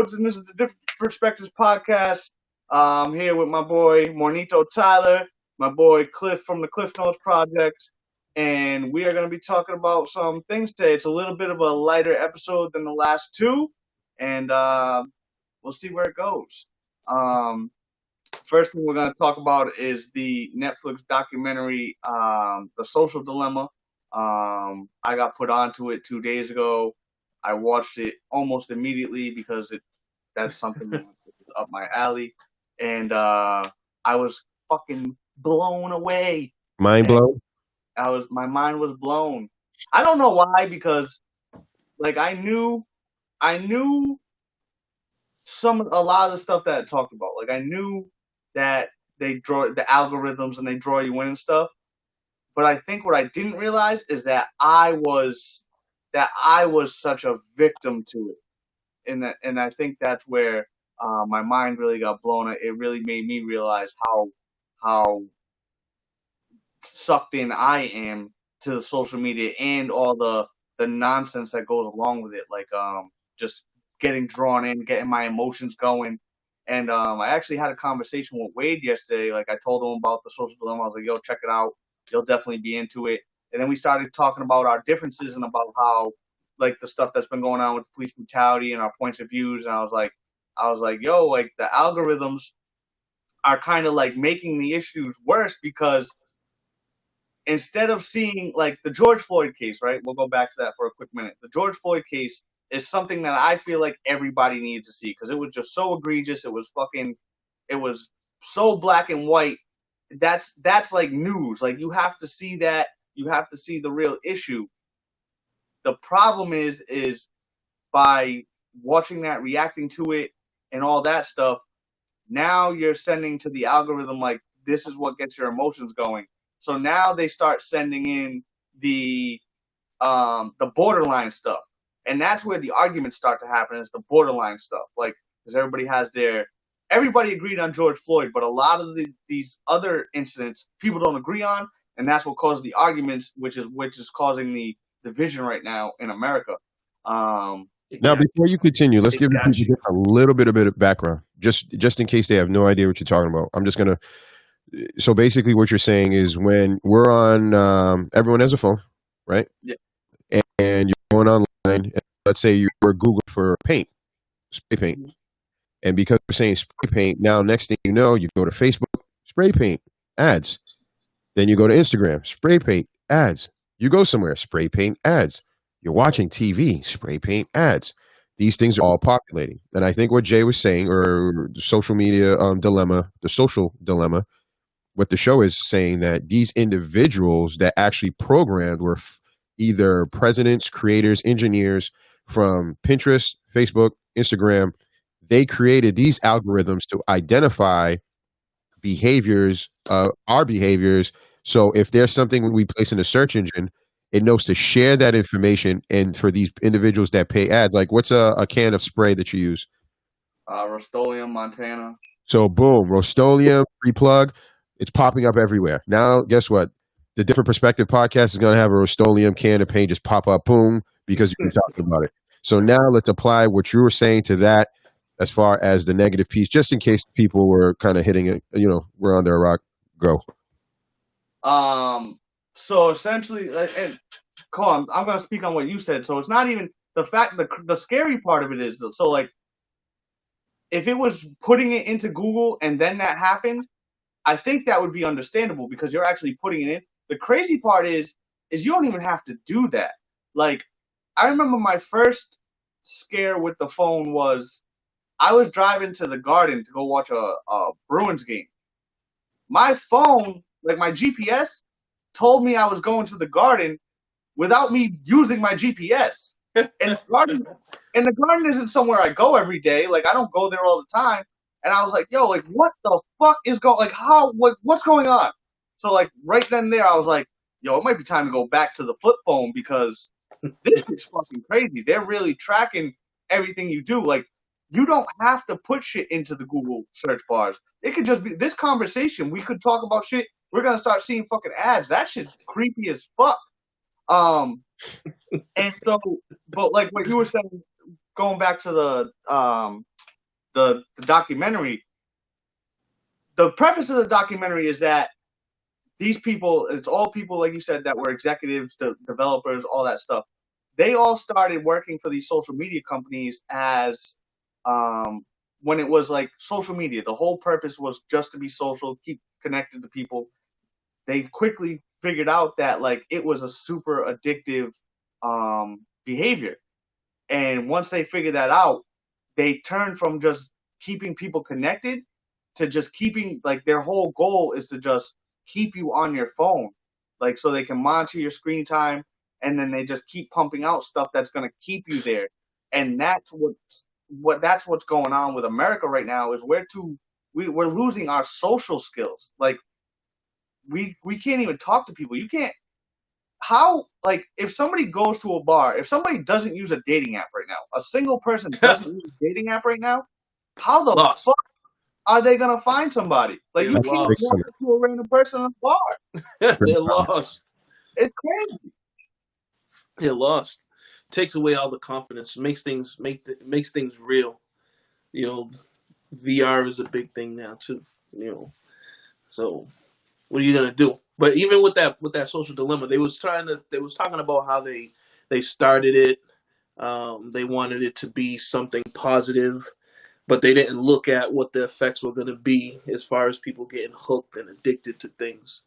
Shoututs, and this is the Different Perspectives podcast. I'm here with my boy Morenito Tyler, my boy Cliff from the Cliff Notes Project, and we are going to be talking about some things today. It's a little bit of a lighter episode than the last two, and we'll see where it goes. First thing we're going to talk about is the Netflix documentary, The Social Dilemma. I got put onto it 2 days ago. I watched it almost immediately because that's something that's up my alley. And I was fucking blown away. Mind blown? My mind was blown. I don't know why, because like I knew a lot of the stuff that it talked about. Like I knew that they draw the algorithms and they draw you in and stuff. But I think what I didn't realize is that I was such a victim to it, and I think that's where my mind really got blown. It really made me realize how sucked in I am to the social media and all the nonsense that goes along with it, like just getting drawn in, getting my emotions going. And I actually had a conversation with Wade yesterday. Like I told him about The Social Dilemma. I was like, "Yo, check it out. You'll definitely be into it." And then we started talking about our differences and about how, like, the stuff that's been going on with police brutality and our points of views. And I was like, "Yo, like the algorithms are kind of like making the issues worse, because instead of seeing like the George Floyd case, right? We'll go back to that for a quick minute. The George Floyd case is something that I feel like everybody needs to see because it was just so egregious. It was so black and white. That's like news. Like you have to see that. You have to see the real issue. The problem is by watching that, reacting to it, and all that stuff, now you're sending to the algorithm like this is what gets your emotions going. So now they start sending in the borderline stuff, and that's where the arguments start to happen. Is the borderline stuff, like because everybody agreed on George Floyd, but a lot of these other incidents people don't agree on, and that's what caused the arguments, which is causing the division right now in America. Now, before you continue, let's give the people a little bit of background, just in case they have no idea what you're talking about. I'm just gonna. So basically, what you're saying is when we're on, everyone has a phone, right? Yeah. And you're going online. And let's say you were Google for paint, spray paint, and because we're saying spray paint, now next thing you know, you go to Facebook, spray paint ads. Then you go to Instagram, spray paint ads. You go somewhere, spray paint ads. You're watching TV, spray paint ads. These things are all populating. And I think what Jay was saying, or the social media dilemma, the social dilemma, what the show is saying that these individuals that actually programmed were either presidents, creators, engineers from Pinterest, Facebook, Instagram. They created these algorithms to identify behaviors, our behaviors. So if there's something we place in a search engine, it knows to share that information. And for these individuals that pay ads, like what's a can of spray that you use? Rust-Oleum, Montana. So boom, Rust-Oleum, free plug. It's popping up everywhere. Now, guess what? The Different Perspective podcast is going to have a Rust-Oleum can of paint just pop up, boom, because you're talking about it. So now let's apply what you were saying to that as far as the negative piece, just in case people were kind of hitting it, we're under a rock. Go. So essentially, and Cole, I'm going to speak on what you said. So it's not even the fact, the scary part of it is, so like, if it was putting it into Google and then that happened, I think that would be understandable because you're actually putting it in. The crazy part is you don't even have to do that. Like, I remember my first scare with the phone was I was driving to the Garden to go watch a Bruins game. My phone, like my GPS, told me I was going to the Garden without me using my GPS. And the Garden isn't somewhere I go every day. Like, I don't go there all the time. And I was like, yo, like, what the fuck is going, like, what's going on? So, like, right then and there, I was like, yo, it might be time to go back to the flip phone because this is fucking crazy. They're really tracking everything you do. Like, you don't have to put shit into the Google search bars. It could just be this conversation. We could talk about shit. We're going to start seeing fucking ads. That shit's creepy as fuck. And so, but like what you were saying, going back to the the documentary, the preface of the documentary is that these people, it's all people, like you said, that were executives, the developers, all that stuff. They all started working for these social media companies as when it was like social media. The whole purpose was just to be social, keep connected to people. They quickly figured out that like it was a super addictive behavior. And once they figured that out, they turned from just keeping people connected to just keeping, like, their whole goal is to just keep you on your phone, like, so they can monitor your screen time, and then they just keep pumping out stuff that's going to keep you there. And that's what's going on with America right now, is we're losing our social skills. Like, we can't even talk to people. You can't, how, like, if somebody goes to a bar, if somebody doesn't use a dating app right now, a single person doesn't use a dating app right now, how the Lost. fuck are they gonna find somebody? Like, They're you can't lost. walk up to a random person in a bar. They're lost. It's crazy. They're lost. Takes away all the confidence. Makes things real. You know, VR is a big thing now too. You know, so what are you gonna do? But even with that social dilemma, they was talking about how they started it. They wanted it to be something positive, but they didn't look at what the effects were going to be as far as people getting hooked and addicted to things.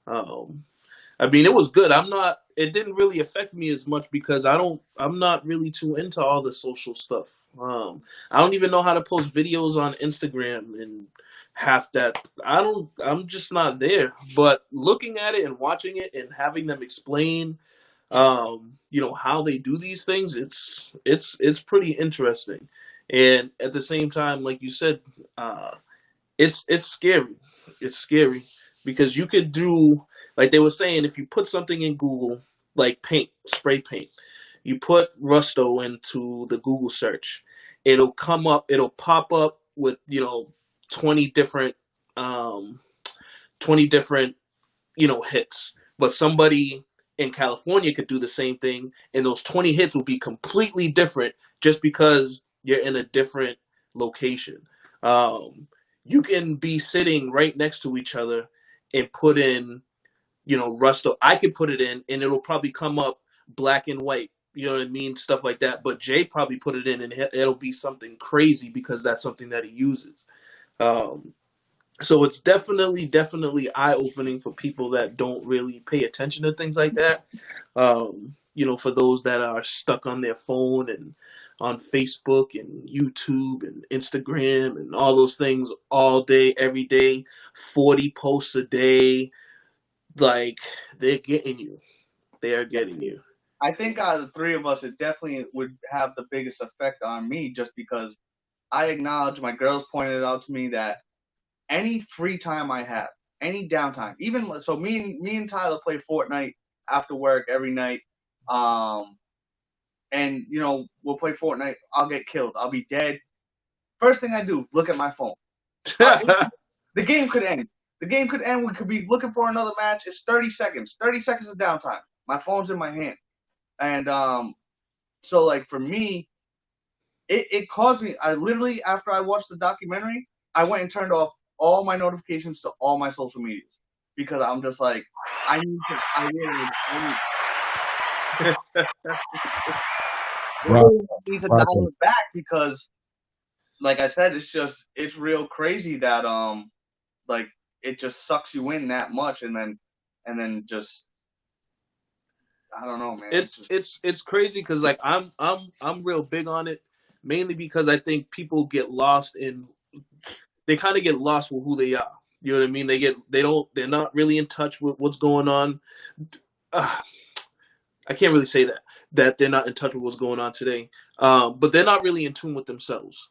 I mean, it was good. It didn't really affect me as much because I'm not really too into all the social stuff. I don't even know how to post videos on Instagram and half that. I'm just not there. But looking at it and watching it and having them explain, how they do these things, it's pretty interesting. And at the same time, like you said, it's scary. It's scary because you could do, like they were saying, if you put something in Google, like spray paint, you put Rusto into the Google search, it'll pop up with 20 different um, 20 different hits. But somebody in California could do the same thing, and those 20 hits will be completely different just because you're in a different location. You can be sitting right next to each other and put in, Rusto. I could put it in, and it'll probably come up black and white. You know what I mean? Stuff like that. But Jay probably put it in, and it'll be something crazy because that's something that he uses. So it's definitely eye-opening for people that don't really pay attention to things like that. For those that are stuck on their phone and on Facebook and YouTube and Instagram and all those things all day, every day, 40 posts a day, like, they're getting you. They are getting you. I think out of the three of us, it definitely would have the biggest effect on me, just because I acknowledge, my girls pointed out to me that any free time I have, any downtime, even so, me and Tyler play Fortnite after work every night. And we'll play Fortnite. I'll get killed. I'll be dead. First thing I do, look at my phone. The game could end. The game could end. We could be looking for another match. It's 30 seconds. 30 seconds of downtime. My phone's in my hand. And so, like, for me, it caused me. I literally, after I watched the documentary, I went and turned off all my notifications to all my social medias, because I'm just like, I really need to dial it back, because, like I said, it's real crazy that like, it just sucks you in that much, and then just, I don't know, man. It's crazy because, like, I'm real big on it, mainly because I think people get lost in. They kind of get lost with who they are. You know what I mean? They're not really in touch with what's going on. I can't really say that they're not in touch with what's going on today. But they're not really in tune with themselves.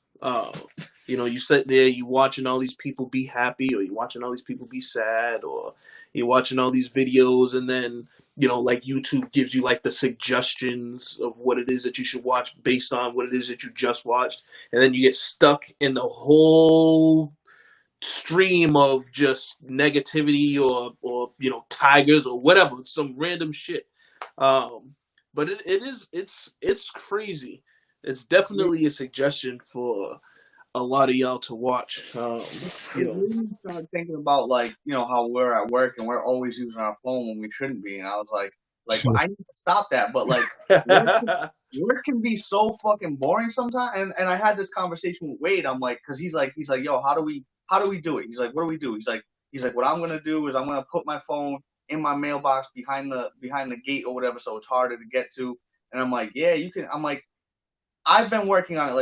You sit there, you watching all these people be happy, or you watching all these people be sad, or you're watching all these videos, and then, like, YouTube gives you, like, the suggestions of what it is that you should watch based on what it is that you just watched, and then you get stuck in the whole stream of just negativity or tigers or whatever, some random shit. But it's crazy. It's definitely a suggestion for a lot of y'all to watch. You know, we started thinking about like, how we're at work and we're always using our phone when we shouldn't be, and I was like, well, I need to stop that. But like, work can, work can be so fucking boring sometimes. And I had this conversation with Wade. I'm like, because he's like, yo, how do we do it? He's like, what do we do? He's like, what I'm gonna do is I'm gonna put my phone in my mailbox behind the gate or whatever, so it's harder to get to. And I'm like, yeah, you can. I'm like, I've been working on it.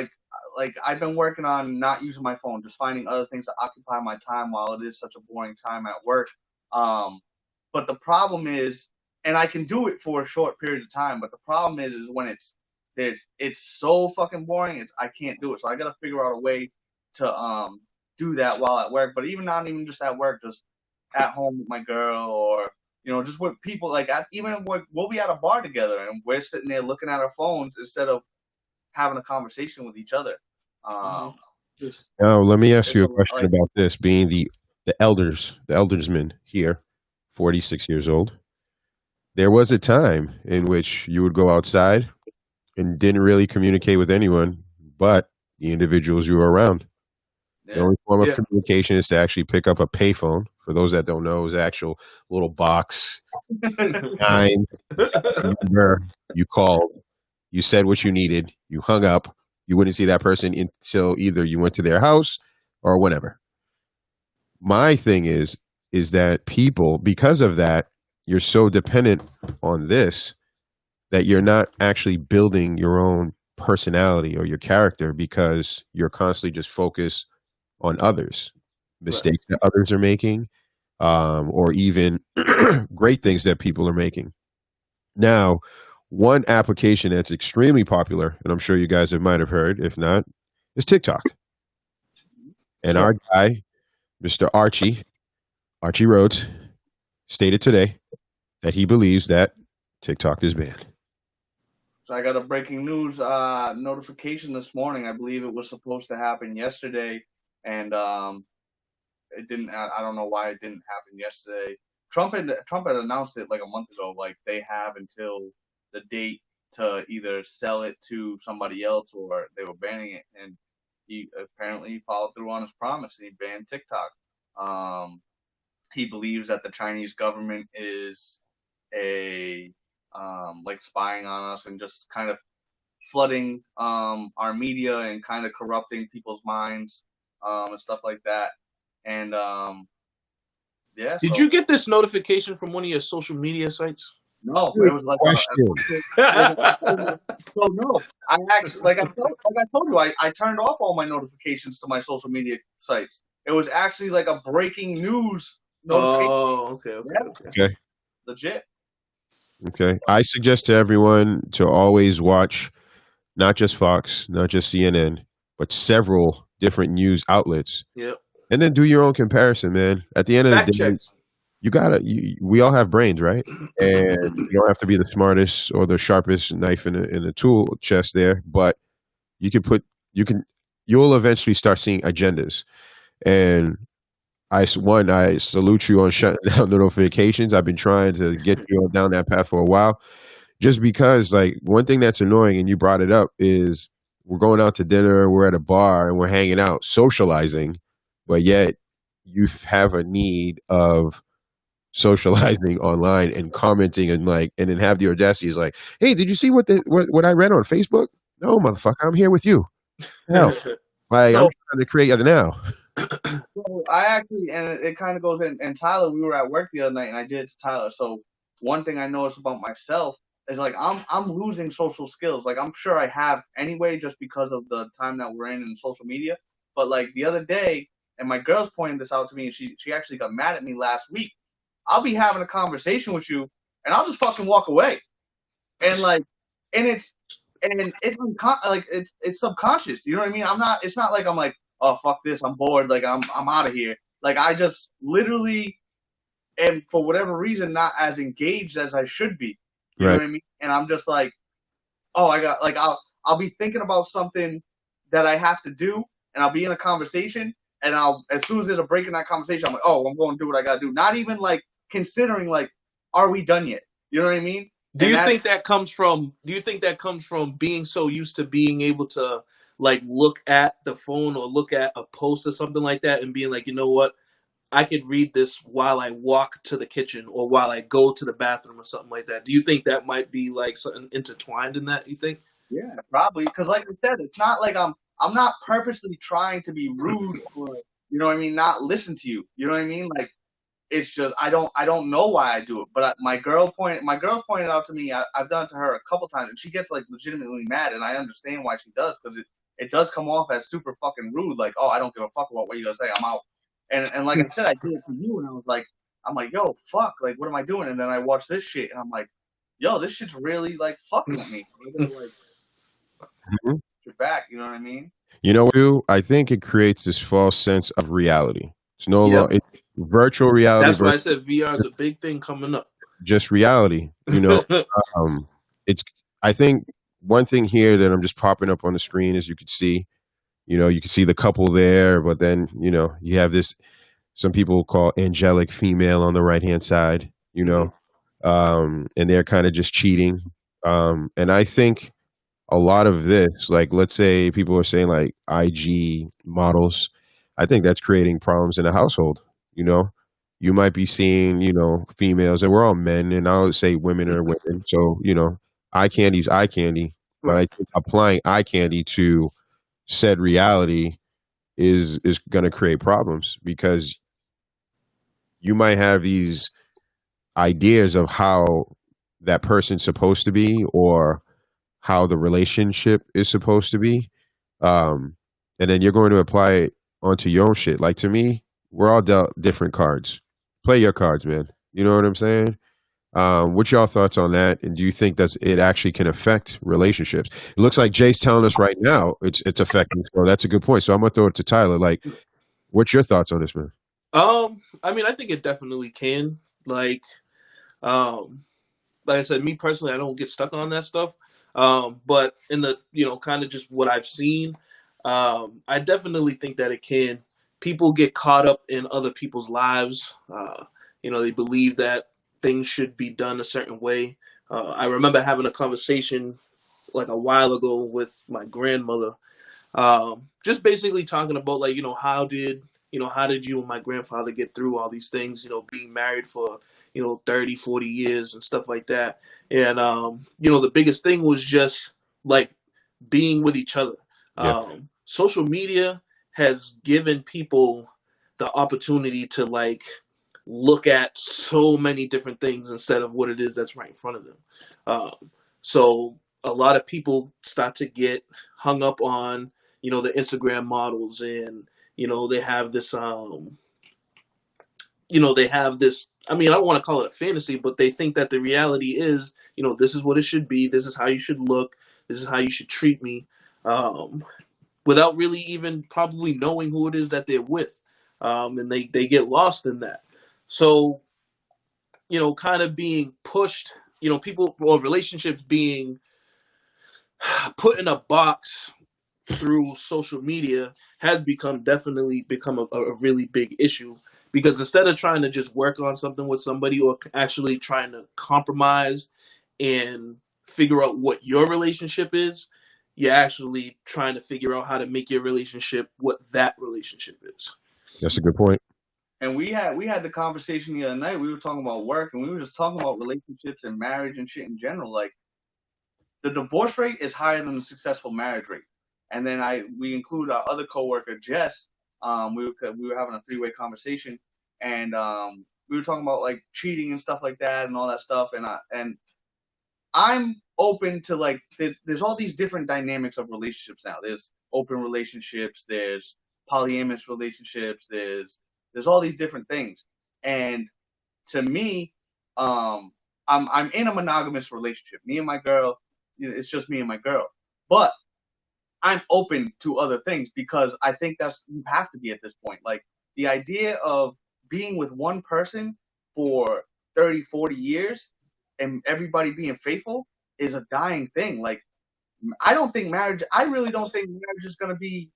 Like I've been working on not using my phone, just finding other things to occupy my time while it is such a boring time at work. Um, but the problem is, and I can do it for a short period of time, but the problem is when it's so fucking boring, I can't do it. So I gotta figure out a way to do that while at work. But even not even just at work, just at home with my girl, or just with people. Like even we'll be at a bar together and we're sitting there looking at our phones instead of having a conversation with each other. Mhm. Just Now, let me ask it's you a, a question like about this. Being the eldersman here, 46 years old. There was a time in which you would go outside and didn't really communicate with anyone but the individuals you were around. The yeah, only form of Yeah. communication is to actually pick up a payphone. For those that don't know, is an actual little box, nine number. You called, you said what you needed, you hung up. You wouldn't see that person until either you went to their house or whatever. My thing is that people, because of that, you're so dependent on this that you're not actually building your own personality or your character because you're constantly just focused on others, Right. mistakes that others are making, or even great things that people are making. Now, one application that's extremely popular, and I'm sure you guys might have heard, if not, is TikTok. And Sure. our guy, Mr. Archie Rhodes, stated today that he believes that TikTok is banned. So I got a breaking news notification this morning. I believe it was supposed to happen yesterday, and it didn't. I don't know why it didn't happen yesterday. Trump had announced it like a month ago. Like they have until the date to either sell it to somebody else or they were banning it. And he apparently followed through on his promise and he banned TikTok. Um, he believes that the Chinese government is a like spying on us and just kind of flooding our media and kind of corrupting people's minds and stuff like that. And yeah, Did so you get this notification from one of your social media sites? no, Good it was like question. so no. I actually like I told you I turned off all my notifications to my social media sites. It was actually like a breaking news notification. Oh, okay. Yeah, Okay. legit. Okay. I suggest to everyone to always watch not just Fox, not just CNN, but several different news outlets. Yep. And then do your own comparison, man. At the end of the Fact day, checks. we all have brains, right? And you don't have to be the smartest or the sharpest knife in the tool chest there, but you'll eventually start seeing agendas. And I salute you on shutting down the notifications. I've been trying to get you on down that path for a while, just because like one thing that's annoying, and you brought it up, is we're going out to dinner, we're at a bar, and we're hanging out, socializing, but yet you have a need of socializing online and commenting and then have the audacity is like, hey, did you see what I read on Facebook? No, motherfucker, I'm here with you. No, like I'm So trying to create it now. So I actually, and it kind of goes in. And Tyler, we were at work the other night, and I did it to Tyler. So one thing I noticed about myself is like I'm losing social skills. Like I'm sure I have anyway, just because of the time that we're in social media. But like the other day, and my girl's pointed this out to me, and she actually got mad at me last week. I'll be having a conversation with you, and I'll just fucking walk away. And like, and it's subconscious. You know what I mean? I'm not. It's not like I'm like, oh fuck this, I'm bored. Like I'm out of here. Like I just literally am for whatever reason not as engaged as I should be. You know Right. what I mean? And I'm just like, oh, I got like I'll be thinking about something that I have to do, and I'll be in a conversation, and I'll as soon as there's a break in that conversation, I'm like, oh, I'm going to do what I gotta do. Not even like considering like, are we done yet? You know what I mean? Do And you that's think that comes from being so used to being able to like look at the phone or look at a post or something like that and being like, you know what, I could read this while I walk to the kitchen or while I go to the bathroom or something like that. Do you think that might be like something intertwined in that, you think? Yeah, probably. Because like I said, it's not like I'm not purposely trying to be rude or you know what I mean, not listen to you. You know what I mean? Like it's just I don't know why I do it. But my girl's pointed out to me. I've done it to her a couple times, and she gets like legitimately mad, and I understand why she does because it does come off as super fucking rude. Like, oh, I don't give a fuck about what you gonna say. I'm out. And like I said, I did it to you, and I'm like, yo, fuck, like what am I doing? And then I watch this shit, and I'm like, yo, this shit's really like fucking with me. I gotta like Mhm. your back. You know what I mean? You know what, dude? I think it creates this false sense of reality. It's no Yep. longer virtual reality That's why I versus said VR is a big thing coming up. just reality. You know, it's. I think one thing here that I'm just popping up on the screen, as you can see, you can see the couple there, but then you have this. Some people call angelic female on the right hand side. And they're kind of just cheating. And I think a lot of this, like let's say people are saying like IG models, I think that's creating problems in a household. You know, you might be seeing, females, and we're all men, and I would say women are women. So, eye candy's eye candy. But I Right. think applying eye candy to said reality is going to create problems because you might have these ideas of how that person's supposed to be or how the relationship is supposed to be. And then you're going to apply it onto your own shit. Like to me, we're all dealt different cards. Play your cards, man. You know what I'm saying? What's y'all thoughts on that? And do you think that it actually can affect relationships? It looks like Jay's telling us right now it's affecting. So that's a good point. So I'm gonna throw it to Tyler. Like, what's your thoughts on this, man? I mean, I think it definitely can. Um, like I said, me personally, I don't get stuck on that stuff. But in the kind of just what I've seen, I definitely think that it can. People get caught up in other people's lives. They believe that things should be done a certain way. I remember having a conversation like a while ago with my grandmother, just basically talking about like how did you and my grandfather get through all these things, being married for 30, 40 years and stuff like that. And the biggest thing was just like being with each other. Yeah, Social media has given people the opportunity to like look at so many different things instead of what it is that's right in front of them. So a lot of people start to get hung up on the Instagram models, and they have this they have this, I mean, I don't want to call it a fantasy, but they think that the reality is, this is what it should be, this is how you should look, this is how you should treat me, without really even probably knowing who it is that they're with. And they get lost in that. So, kind of being pushed, people or relationships being put in a box through social media has definitely become a really big issue, because instead of trying to just work on something with somebody or actually trying to compromise and figure out what your relationship is, you're actually trying to figure out how to make your relationship what that relationship is. that's a good point. And we had the conversation the other night. We were talking about work, and we were just talking about relationships and marriage and shit in general. Like the divorce rate is higher than the successful marriage rate. And then we include our other coworker Jess. We were having a three-way conversation, and we were talking about like cheating and stuff like that and all that stuff. And I'm open to like there's all these different dynamics of relationships now. There's open relationships, there's polyamorous relationships, there's all these different things. And to me, I'm in a monogamous relationship. Me and my girl, it's just me and my girl. But I'm open to other things because I think that's you have to be at this point. Like the idea of being with one person for 30, 40 years and everybody being faithful is a dying thing. Like I really don't think marriage is going to be,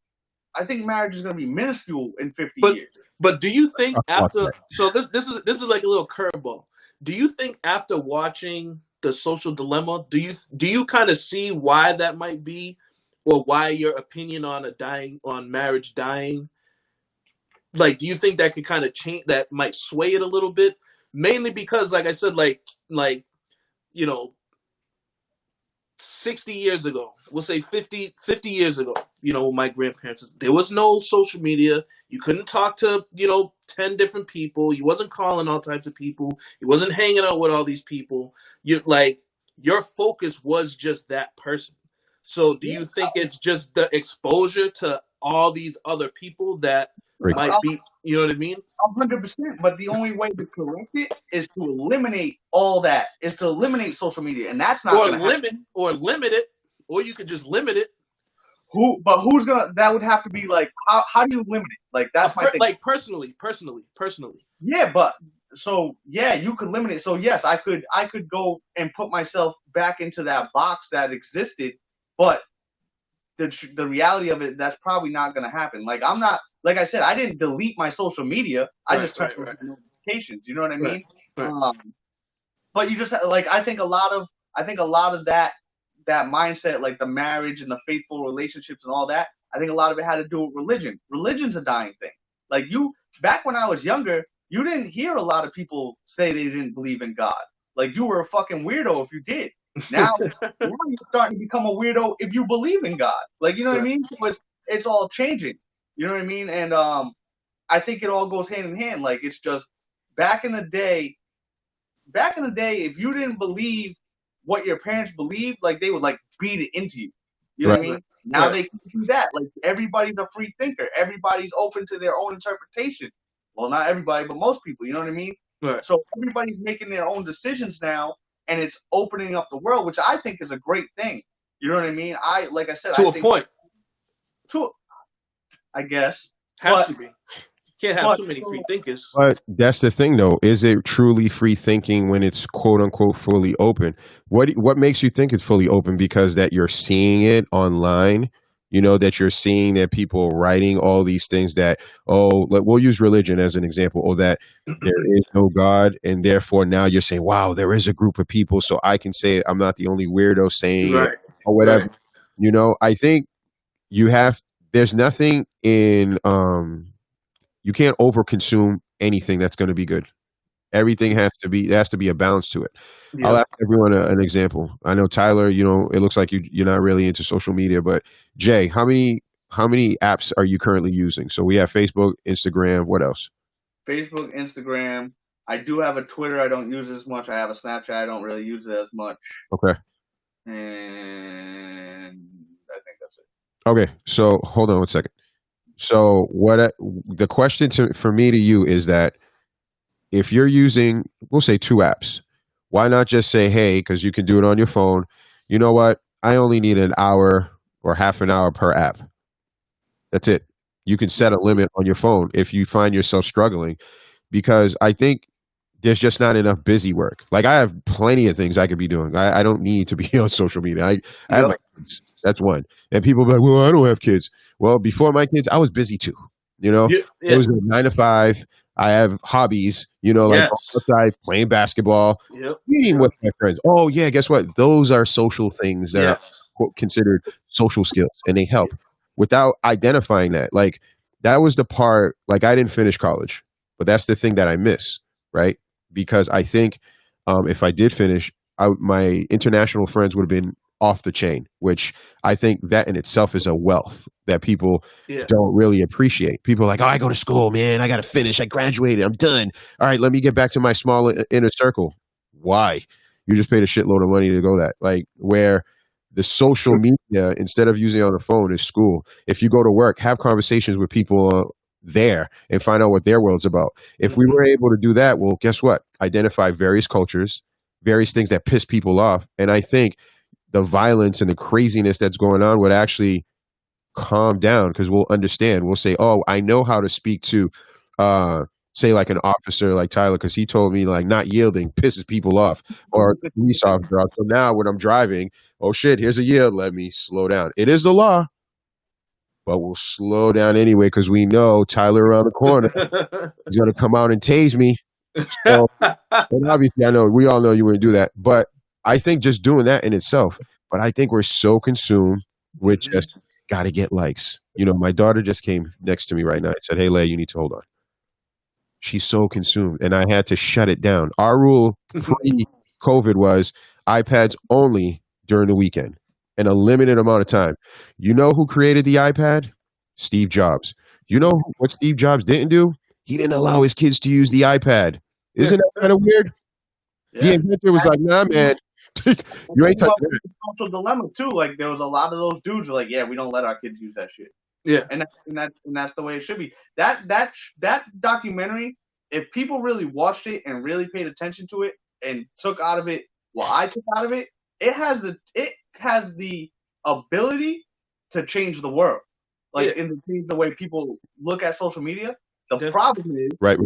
I think marriage is going to be minuscule in 50 But years. but do you think Watch after, that. so this is like a little curveball. Do you think after watching The Social Dilemma, do you kind of see why that might be, or why your opinion on marriage dying, like, do you think that could kind of change, that might sway it a little bit? Mainly because, like I said, like, you know, 60 years ago, we'll say 50 years ago, you know, my grandparents, there was no social media. You couldn't talk to, 10 different people. You wasn't calling all types of people. You wasn't hanging out with all these people. Your focus was just that person. So do you think it's just the exposure to all these other people that might be, you know what I mean? 100%. But the only way to correct it is to eliminate all that. Is to eliminate social media, and that's not going to happen. Or limit it, or you could just limit it. Who's gonna? That would have to be like, how do you limit it? Like, that's my thing. Like personally. Yeah, but so yeah, you could limit it. So yes, I could go and put myself back into that box that existed, but the reality of it, that's probably not going to happen. Like, I'm not, like I said, I didn't delete my social media. I just took notifications. You know what I mean? Right. But you just, like, I think a lot of that mindset, like the marriage and the faithful relationships and all that, I think a lot of it had to do with religion. Religion's a dying thing. Like, back when I was younger, you didn't hear a lot of people say they didn't believe in God. Like, you were a fucking weirdo if you did. Now you're starting to become a weirdo if you believe in God. Like, you know what I mean? So it's all changing. You know what I mean? And I think it all goes hand in hand. Like, it's just back in the day, if you didn't believe what your parents believed, like, they would, like, beat it into you. You know what I mean? Now they can do that. Like, everybody's a free thinker. Everybody's open to their own interpretation. Well, not everybody, but most people. You know what I mean? Right. So everybody's making their own decisions now, and it's opening up the world, which I think is a great thing. You know what I mean? Like I said, to a point. I guess. Has to be. Can't have too many free thinkers. But that's the thing, though. Is it truly free thinking when it's quote unquote fully open? What makes you think it's fully open? Because that you're seeing it online, you know, that you're seeing that people writing all these things that, we'll use religion as an example, or that there is no God, and therefore now you're saying, wow, there is a group of people, so I can say it. I'm not the only weirdo saying it or whatever. Right. You know, I think there's nothing in you can't overconsume anything that's going to be good. Everything there has to be a balance to it. Yeah. I'll ask everyone an example. I know Tyler, you know, it looks like you're not really into social media, but Jay, how many apps are you currently using? So we have Facebook, Instagram, what else? Facebook, Instagram. I do have a Twitter. I don't use it as much. I have a Snapchat. I don't really use it as much. Okay. And I think that's it. Okay. So hold on one second. So the question for me to you is that if you're using, we'll say 2 apps, why not just say, hey, because you can do it on your phone, you know what? I only need an hour or half an hour per app. That's it. You can set a limit on your phone if you find yourself struggling, because I think there's just not enough busy work. Like, I have plenty of things I could be doing. I don't need to be on social media. I have my kids. That's one. And people be like, well, I don't have kids. Well, before my kids, I was busy too. You know, It was 9 to 5. I have hobbies, you know, like outside playing basketball, meeting with my friends. Oh yeah, guess what? Those are social things that are considered social skills, and they help. Without identifying that, like, that was the part. Like, I didn't finish college, but that's the thing that I miss, right? Because I think if I did finish, my international friends would have been off the chain, which I think that in itself is a wealth that people don't really appreciate. People are like, oh, I go to school, man. I got to finish. I graduated. I'm done. All right, let me get back to my small inner circle. Why? You just paid a shitload of money to go that. Like, where the social media, instead of using it on the phone, is school. If you go to work, have conversations with people there and find out what their world's about. If we were able to do that, well, guess what? Identify various cultures, various things that piss people off. And I think the violence and the craziness that's going on would actually calm down, because we'll understand. We'll say, oh, I know how to speak to, say, like an officer like Tyler, because he told me, like, not yielding pisses people off, or a police officer. So now when I'm driving, oh shit, here's a yield. Let me slow down. It is the law, but we'll slow down anyway, because we know Tyler around the corner is going to come out and tase me. So, and obviously, I know we all know you wouldn't do that, but I think just doing that in itself. But I think we're so consumed with just got to get likes. You know, my daughter just came next to me right now and said, "Hey, Leia, you need to hold on." She's so consumed, and I had to shut it down. Our rule pre-COVID was iPads only during the weekend and a limited amount of time. You know who created the iPad? Steve Jobs. You know what Steve Jobs didn't do? He didn't allow his kids to use the iPad. Isn't that kind of weird? The Yeah. inventor was like, "Nah, man, you ain't touching that." Social dilemma too. Like there was a lot of those dudes who are like, yeah, we don't let our kids use that shit. Yeah. And that's the way it should be. That documentary, if people really watched it and really paid attention to it and took out of it what I took out of it, it has the ability to change the world. Like in the way people look at social media. The problem is right.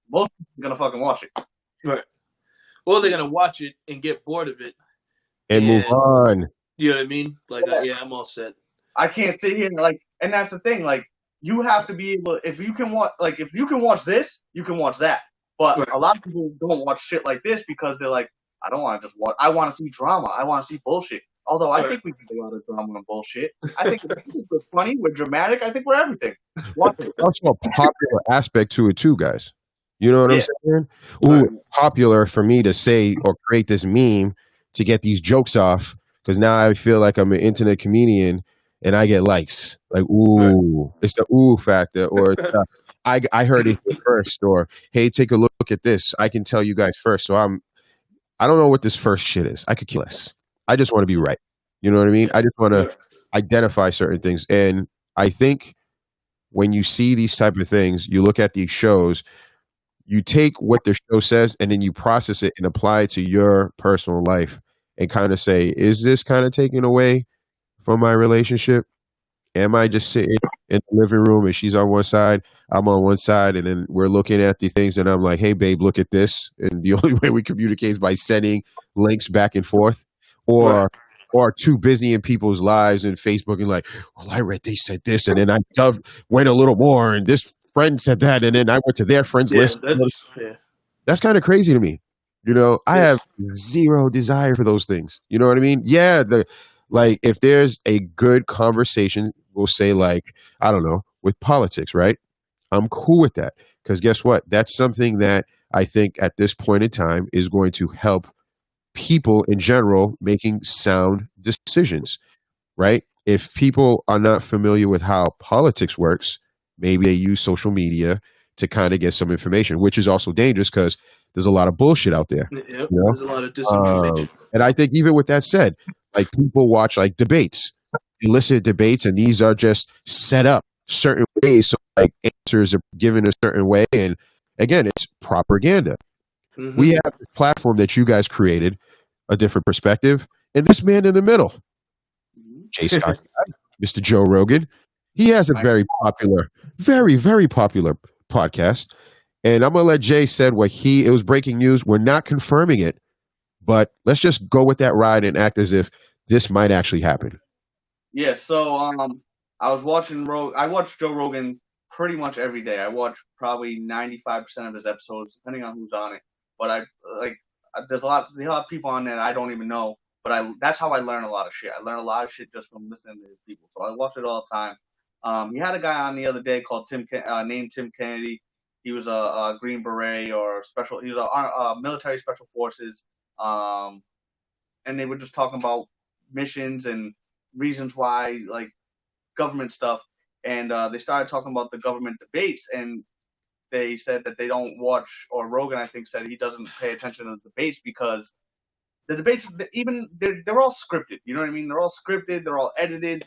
most people are gonna fucking watch it. Right. Or they're gonna watch it and get bored of it and move on. You know what I mean? Like, yeah, I'm all set. I can't sit here and like, and that's the thing. Like, you have to be able. If you can watch this, you can watch that. But a lot of people don't watch shit like this because they're like, I don't want to just watch. I want to see drama. I want to see bullshit. Although I think we can do a lot of drama and bullshit. I think we're funny. We're dramatic. I think we're everything. Watch it. Also a popular aspect to it too, guys. You know what I'm saying? Ooh, popular for me to say or create this meme to get these jokes off because now I feel like I'm an internet comedian and I get likes. Like, ooh, it's the ooh factor, or I heard it first, or hey, take a look at this. I can tell you guys first. So I don't know what this first shit is. I could kill less. I just want to be right. You know what I mean? I just want to identify certain things. And I think when you see these type of things, you look at these shows, you take what the show says and then you process it and apply it to your personal life and kind of say, is this kind of taken away from my relationship? Am I just sitting in the living room and she's on one side, I'm on one side, and then we're looking at the things and I'm like, hey, babe, look at this. And the only way we communicate is by sending links back and forth, or too busy in people's lives and Facebook and like, well, I read they said this and then I went a little more and this friend said that and then I went to their friends list. That's kind of crazy to me. You know, I have zero desire for those things. You know what I mean? Yeah, like if there's a good conversation, we'll say like, I don't know, with politics, right? I'm cool with that because guess what? That's something that I think at this point in time is going to help people in general making sound decisions, right? If people are not familiar with how politics works, maybe they use social media to kind of get some information, which is also dangerous because there's a lot of bullshit out there. Yep, you know? There's a lot of disinformation. And I think even with that said, like people watch like debates, illicit debates, and these are just set up certain ways. So like answers are given a certain way. And again, it's propaganda. Mm-hmm. We have the platform that you guys created, a different perspective, and this man in the middle, Jay Scott, Mr. Joe Rogan, he has a very popular, very, very popular podcast. And I'm going to let Jay said it was breaking news. We're not confirming it, but let's just go with that ride and act as if this might actually happen. Yeah, so I was watching I watch Joe Rogan pretty much every day. I watch probably 95% of his episodes, depending on who's on it. But there's a lot of people on there that I don't even know. But that's how I learn a lot of shit. I learn a lot of shit just from listening to people. So I watch it all the time. He had a guy on the other day called named Tim Kennedy. He was a Green Beret or special. He was a military special forces. And they were just talking about missions and reasons why, like government stuff. And they started talking about the government debates, and they said that they don't watch, or Rogan I think said he doesn't pay attention to the debates because the debates, they're all scripted. You know what I mean? They're all scripted. They're all edited.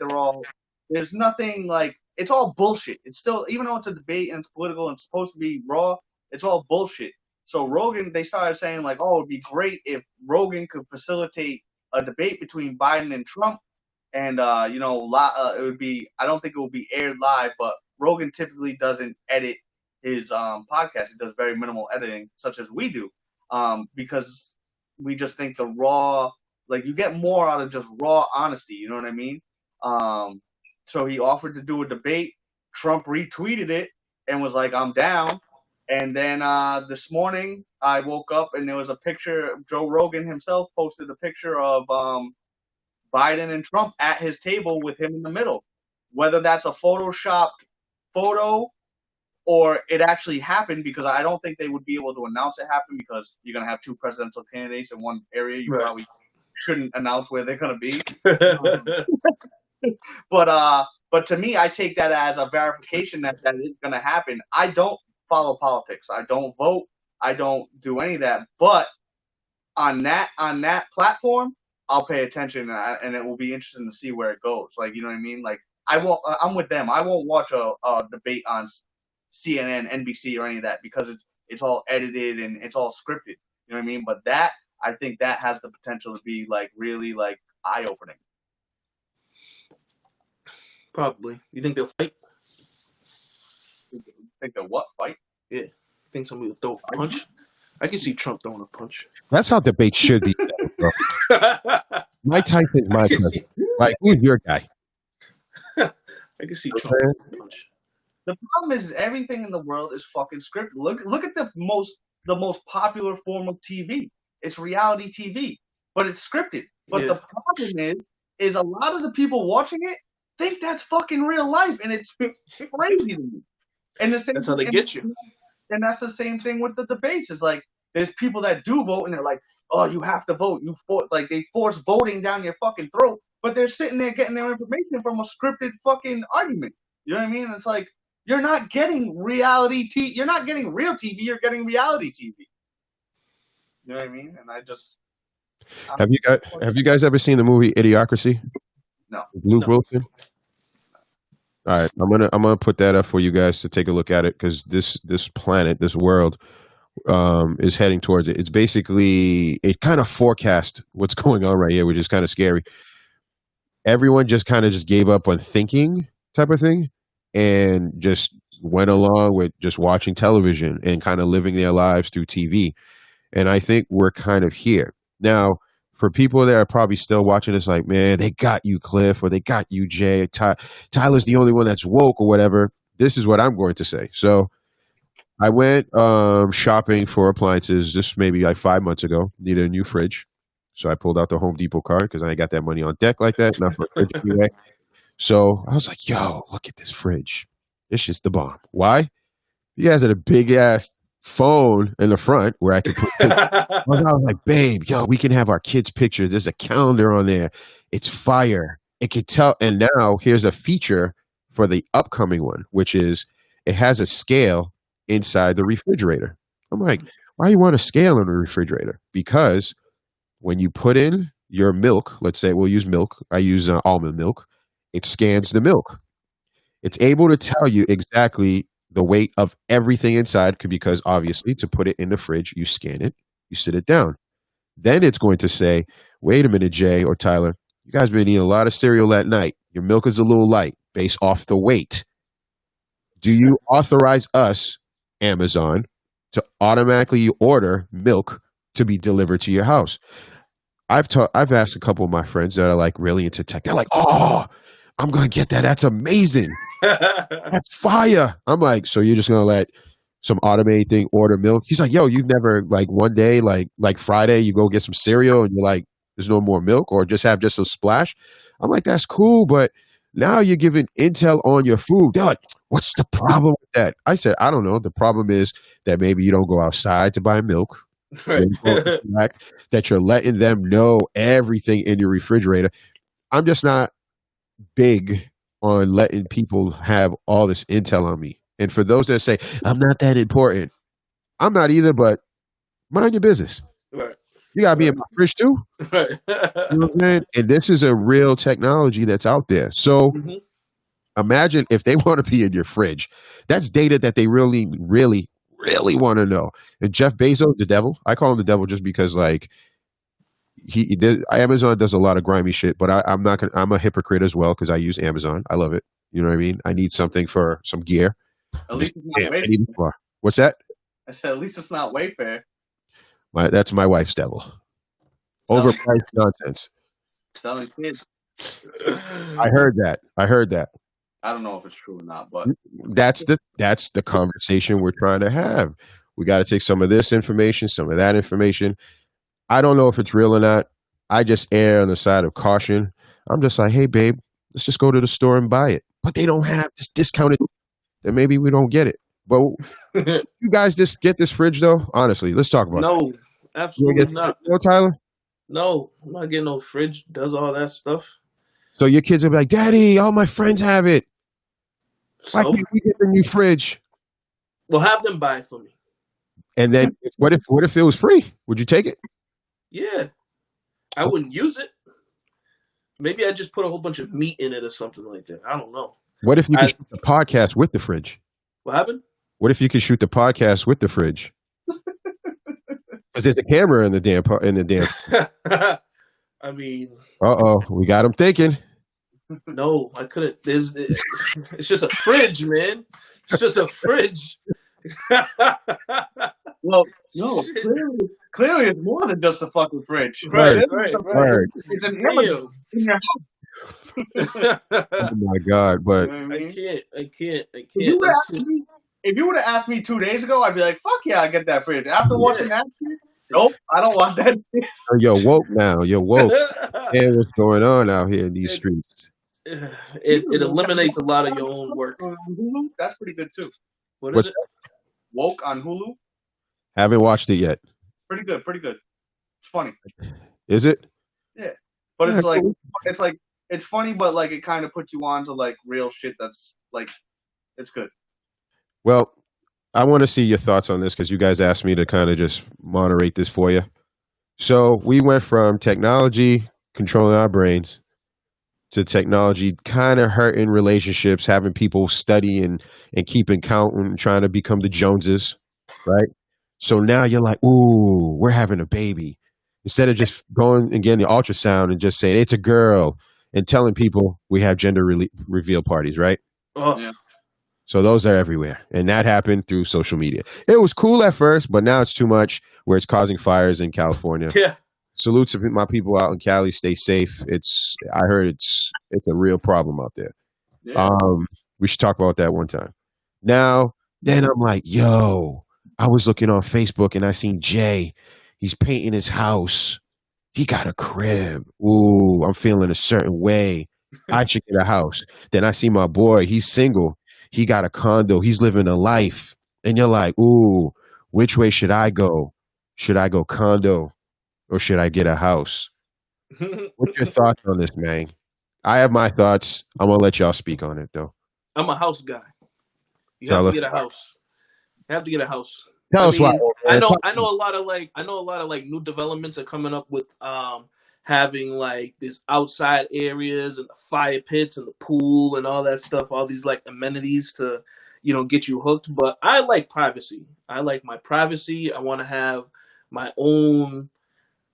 There's nothing like, it's all bullshit. It's still, even though it's a debate and it's political and it's supposed to be raw, it's all bullshit. So Rogan, they started saying like, oh, it'd be great if Rogan could facilitate a debate between Biden and Trump. And, it would be, I don't think it will be aired live, but Rogan typically doesn't edit his podcast. He does very minimal editing, such as we do, because we just think the raw, like you get more out of just raw honesty. You know what I mean? So he offered to do a debate. Trump retweeted it and was like, I'm down. And then this morning I woke up and there was a picture. Joe Rogan himself posted a picture of Biden and Trump at his table with him in the middle. Whether that's a photoshopped photo or it actually happened, because I don't think they would be able to announce it happened because you're going to have two presidential candidates in one area. You probably shouldn't announce where they're going to be. But to me, I take that as a verification that is going to happen. I don't follow politics. I don't vote. I don't do any of that. But on that platform, I'll pay attention, and it will be interesting to see where it goes. Like, you know what I mean? Like, I'm with them. I won't watch a debate on CNN, NBC, or any of that because it's all edited and it's all scripted. You know what I mean? But I think that has the potential to be like really like eye opening. Probably. You think they'll fight? Think they'll what? Fight? Yeah. Think somebody will throw a punch? I can see Trump throwing a punch. That's how debates should be. Mike Tyson's my cousin. Like, who's your guy? I can see Trump throwing a punch. The problem is everything in the world is fucking scripted. Look at the most popular form of TV. It's reality TV, but it's scripted. But the problem is a lot of the people watching it think that's fucking real life, and it's crazy to me. And that's how they get you. And that's the same thing with the debates. It's like there's people that do vote, and they're like, "Oh, you have to vote." Like they force voting down your fucking throat, but they're sitting there getting their information from a scripted fucking argument. You know what I mean? It's like you're not getting reality TV. You're not getting real TV. You're getting reality TV. You know what I mean? And have you guys ever seen the movie Idiocracy? No. Luke Wilson. All right, I'm gonna put that up for you guys to take a look at it because this planet, this world, is heading towards it. It's basically it kind of forecast what's going on right here, which is kind of scary. Everyone just gave up on thinking, type of thing, and just went along with just watching television and kind of living their lives through TV. And I think we're kind of here now. For people that are probably still watching this, like, man, they got you, Cliff, or they got you, Jay. Tyler's the only one that's woke or whatever. This is what I'm going to say. So I went shopping for appliances just maybe like 5 months ago. Needed a new fridge. So I pulled out the Home Depot card because I ain't got that money on deck like that. Not for a fridge anyway. So I was like, yo, look at this fridge. It's just the bomb. Why? You guys had a big-ass phone in the front where I could put I was like, babe, yo, we can have our kids' pictures. There's a calendar on there. It's fire. It can tell. And now here's a feature for the upcoming one, which is it has a scale inside the refrigerator. I'm like, why you want a scale in the refrigerator? Because when you put in your milk, let's say we'll use milk. I use almond milk. It scans the milk. It's able to tell you exactly the weight of everything inside, because obviously to put it in the fridge, you scan it, you sit it down. Then it's going to say, wait a minute, Jay or Tyler, you guys been eating a lot of cereal at night. Your milk is a little light based off the weight. Do you authorize us, Amazon, to automatically order milk to be delivered to your house? I've asked a couple of my friends that are like really into tech. They're like, oh, I'm going to get that. That's amazing. That's fire. I'm like, so you're just going to let some automated thing order milk? He's like, yo, you've never like one day, like Friday, you go get some cereal and you're like, there's no more milk, or just have just a splash. I'm like, that's cool. But now you're giving intel on your food. They're like, what's the problem with that? I said, I don't know. The problem is that maybe you don't go outside to buy milk. Right. That you're letting them know everything in your refrigerator. I'm just not big on letting people have all this intel on me. And for those that say, I'm not that important, I'm not either, but mind your business. Right. You got to be in my fridge too. Right. You know what I'm saying? And this is a real technology that's out there. So imagine if they want to be in your fridge. That's data that they really, really, really want to know. And Jeff Bezos, the devil, I call him the devil just because like Amazon does a lot of grimy shit, but I'm a hypocrite as well because I use Amazon. I love it. You know what I mean? I need something for some gear. At least it's not Wayfair. What's that? I said, at least it's not Wayfair. That's my wife's devil. Overpriced nonsense. Selling kids. I heard that. I don't know if it's true or not, but that's the conversation we're trying to have. We got to take some of this information, some of that information. I don't know if it's real or not. I just err on the side of caution. I'm just like, hey, babe, let's just go to the store and buy it. But they don't have this discounted, then maybe we don't get it. But you guys just get this fridge, though? Honestly, let's talk about it. No, You absolutely get not. no, Tyler? No, I'm not getting no fridge. Does all that stuff. So your kids will be like, Daddy, all my friends have it. Why So can't we get the new fridge? we'll have them buy it for me. And then what if it was free? Would you take it? Yeah, I wouldn't use it. Maybe I just put a whole bunch of meat in it or something like that. I don't know. What if you could shoot the podcast with the fridge? What happened? What if you could shoot the podcast with the fridge? Because there's a camera in the damn. I mean, We got them thinking. no, I couldn't. It's just a fridge, man. It's just a fridge. Well, no, clearly it's more than just a fucking fridge. Right. It's an image in your house. Oh my God! But You know what I mean? I can't. If you would have asked me 2 days ago, I'd be like, "Fuck yeah, I get that fridge." After watching that, nope, I don't want that. you're woke now. You're woke. And what's going on out here in these streets? It eliminates a lot of your own work. On Hulu, that's pretty good too. What What's is it? Woke on Hulu, Haven't watched it yet. pretty good. It's funny. Is it? Yeah, but Yeah, it's like cool. it's funny, but like it kind of puts you on to like real shit. That's like it's good. Well, I want to see your thoughts on this because you guys asked me to kind of just moderate this for you. So we went from technology controlling our brains to technology kind of hurting relationships, having people study and keeping count and trying to become the Joneses, right? So now you're like, ooh, we're having a baby. Instead of just going and getting the ultrasound and just saying it's a girl and telling people we have gender reveal parties, right? Oh, Yeah. So those are everywhere. And that happened through social media. It was cool at first, but now it's too much where it's causing fires in California. yeah. Salute to my people out in Cali. Stay safe. I heard it's a real problem out there. Yeah. We should talk about that one time. Now, then I'm like, yo, I was looking on Facebook and I seen Jay. He's painting his house. He got a crib. Ooh, I'm feeling a certain way. I should get a house. Then I see my boy. He's single. He got a condo. He's living a life. And you're like, ooh, which way should I go? Should I go condo or should I get a house? What's your thoughts on this, man? I have my thoughts. I'm going to let y'all speak on it, though. I'm a house guy. You Tell have to us. get a house. You have to get a house. Tell us why. I know a lot of like new developments are coming up with having like these outside areas and the fire pits and the pool and all that stuff, all these like amenities to, get you hooked. But I like privacy. I like my privacy. I want to have my own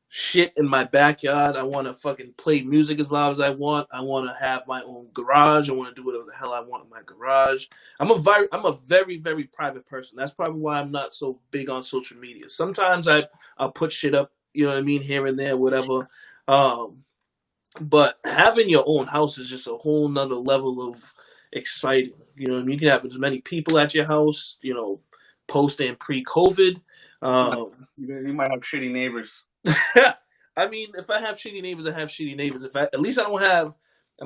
shit in my backyard. I want to fucking play music as loud as I want. I want to have my own garage. I want to do whatever the hell I want in my garage. I'm a very, very private person. That's probably why I'm not so big on social media. Sometimes I'll put shit up, you know what I mean, here and there, whatever. But having your own house is just a whole nother level of exciting. You know what I mean? You can have as many people at your house, post and pre-COVID. You might have shitty neighbors. I mean, if I have shitty neighbors, I have shitty neighbors. At least I'm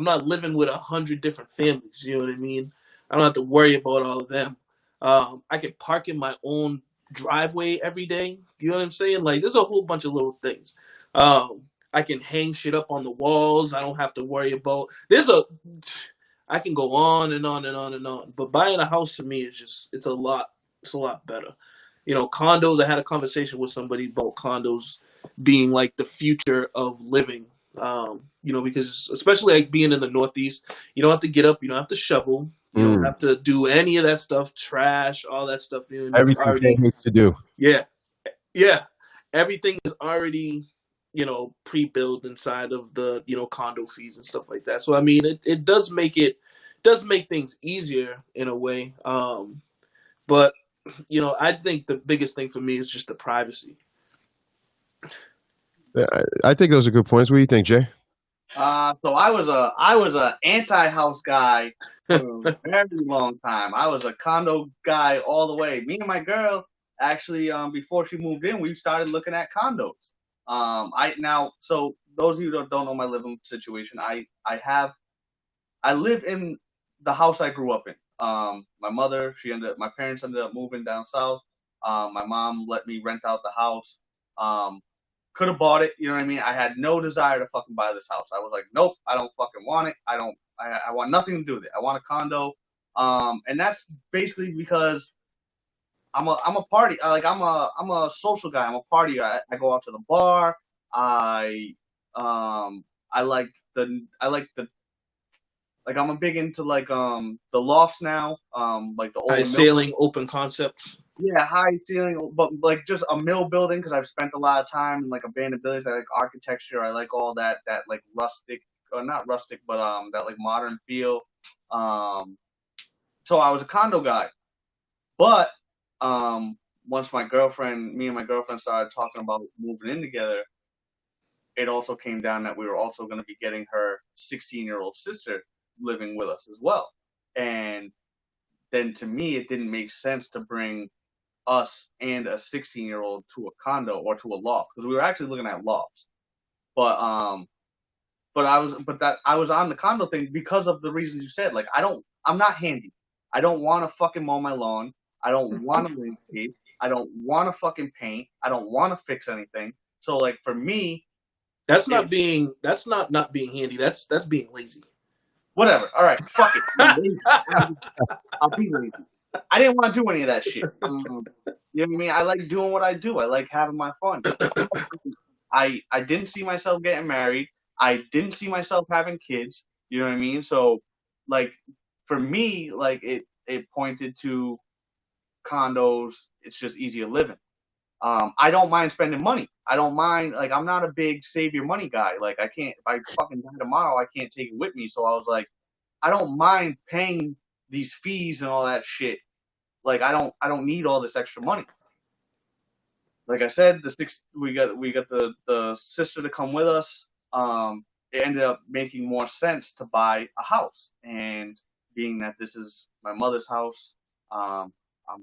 not living with 100 different families. You know what I mean? I don't have to worry about all of them. I can park in my own driveway every day. You know what I'm saying? Like, there's a whole bunch of little things. I can hang shit up on the walls. I don't have to worry about. I can go on and on and on and on. But buying a house to me it's a lot better. Condos. I had a conversation with somebody about condos being like the future of living. Because especially like being in the Northeast, you don't have to get up, you don't have to shovel, you don't have to do any of that stuff, trash, all that stuff. Everything Jay needs to do. Yeah. Everything is already, pre-built inside of the, condo fees and stuff like that. So I mean, it does make things easier in a way. But I think the biggest thing for me is just the privacy. I think those are good points. What do you think, Jay? So I was a anti-house guy for a very long time. I was a condo guy all the way. Me and my girl actually, before she moved in, we started looking at condos. So those of you that don't know my living situation, I live in the house I grew up in. My parents ended up moving down south. My mom let me rent out the house. Um, could have bought it, you know what I mean? I had no desire to fucking buy this house. I was like, nope, I don't fucking want it. I want nothing to do with it. I want a condo. And that's basically because I'm a party, I'm a social guy. I'm a partier. I go out to the bar. I, um, I like the, like I'm a big into the lofts now, like the High old mill. sailing, open concepts. Yeah, high ceiling, but like just a mill building because I've spent a lot of time in like abandoned buildings. I like architecture. I like all that like rustic, or not rustic, but that like modern feel. Um, so I was a condo guy, but once me and my girlfriend started talking about moving in together, it also came down that we were also going to be getting her 16-year-old sister living with us as well, and then to me it didn't make sense to bring us and a 16-year-old to a condo or to a loft because we were actually looking at lofts. But I was on the condo thing because of the reasons you said. Like I'm not handy. I don't want to fucking mow my lawn. I don't want to landscape. I don't want to fucking paint. I don't want to fix anything. So like for me, That's not being handy. That's being lazy. whatever. All right, fuck it. I'm lazy. I'll be lazy. I didn't want to do any of that shit. You know what I mean? I like doing what I do. I like having my fun. I didn't see myself getting married. I didn't see myself having kids. You know what I mean? So, like, for me, like it pointed to condos. It's just easier living. I don't mind spending money. I don't mind. Like, I'm not a big save your money guy. Like, I can't. If I fucking die tomorrow, I can't take it with me. So I was like, I don't mind paying these fees and all that shit. Like, I don't need all this extra money. Like I said, we got the sister to come with us. It ended up making more sense to buy a house, and being that this is my mother's house, I'm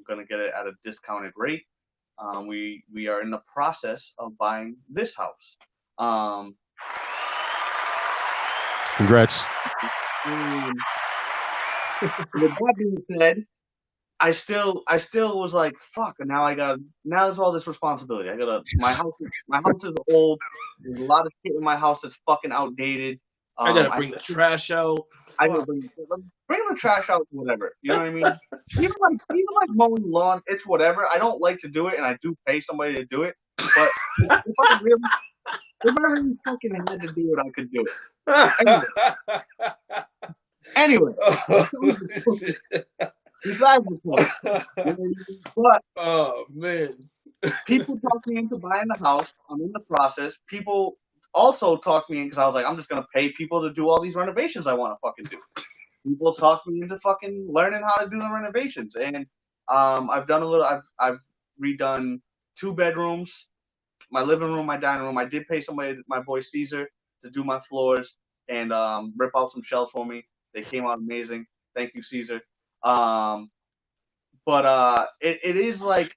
gonna get it at a discounted rate. We are in the process of buying this house. Congrats. With that being said, I still was like, fuck, and now there's all this responsibility. My house is old. There's a lot of shit in my house that's fucking outdated. I gotta bring the trash out. I gotta bring the trash out, whatever. You know what I mean? even like mowing the lawn, it's whatever. I don't like to do it, and I do pay somebody to do it. But if I really fucking had to do it, I could do it. Anyway. Besides the point. But oh man, people talked me into buying the house. I'm in the process. People also talked me in because I was like, I'm just gonna pay people to do all these renovations I want to fucking do. People talked me into fucking learning how to do the renovations, and I've done a little. I've redone 2 bedrooms, my living room, my dining room. I did pay somebody, my boy Caesar, to do my floors and rip out some shelves for me. They came out amazing. Thank you, Caesar. But it is like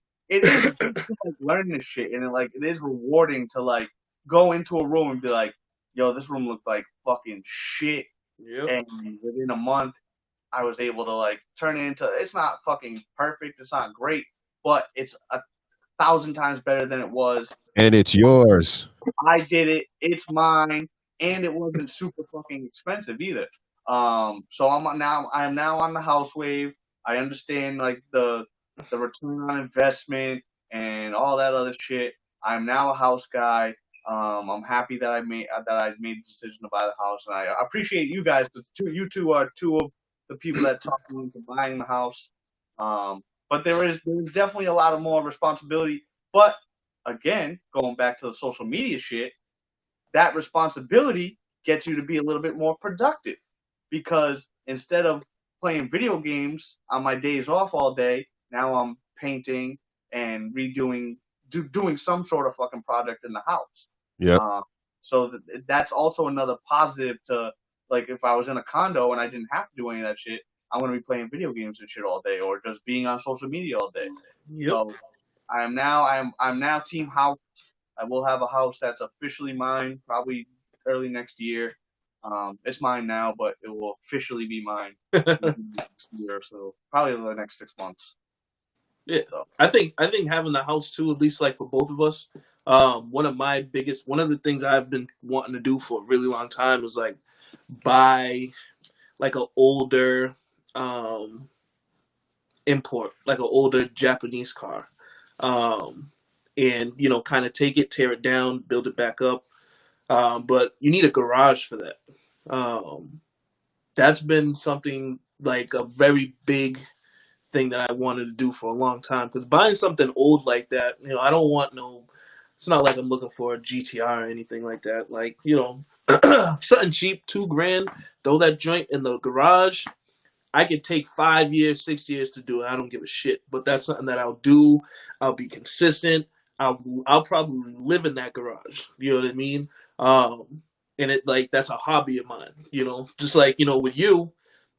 learning this shit, and it is rewarding to like go into a room and be like, yo, this room looked like fucking shit. Yep. And within a month, I was able to like turn it into. It's not fucking perfect. It's not great, but it's 1,000 times better than it was. And it's yours. I did it. It's mine, and it wasn't super fucking expensive either. So I am now on the house wave. I understand like the return on investment and all that other shit. I'm now a house guy. I'm happy that I made the decision to buy the house, and I appreciate you guys because you two are 2 of the people that talked me into buying the house. But there's definitely a lot of more responsibility. But again, going back to the social media shit, that responsibility gets you to be a little bit more productive because instead of playing video games on my days off all day, now I'm painting and doing some sort of fucking project in the house. Yeah. So that's also another positive to, like, if I was in a condo and I didn't have to do any of that shit, I'm going to be playing video games and shit all day or just being on social media all day. Yep. So I'm now team house. I will have a house that's officially mine probably early next year. It's mine now, but it will officially be mine next year, so probably the next 6 months. Yeah, So. I think having the house too, at least like for both of us. One of the things I've been wanting to do for a really long time is like buy like an older um import, like an older Japanese car, and kind of take it, tear it down, build it back up. But you need a garage for that. Um, that's been something like a very big thing that I wanted to do for a long time. Because buying something old like that, I don't want no. It's not like I'm looking for a GTR or anything like that. Like something cheap, $2,000. Throw that joint in the garage. I could take 5 years, 6 years to do it. I don't give a shit. But that's something that I'll do. I'll be consistent. I'll probably live in that garage. You know what I mean? And it like that's a hobby of mine. Just like with you.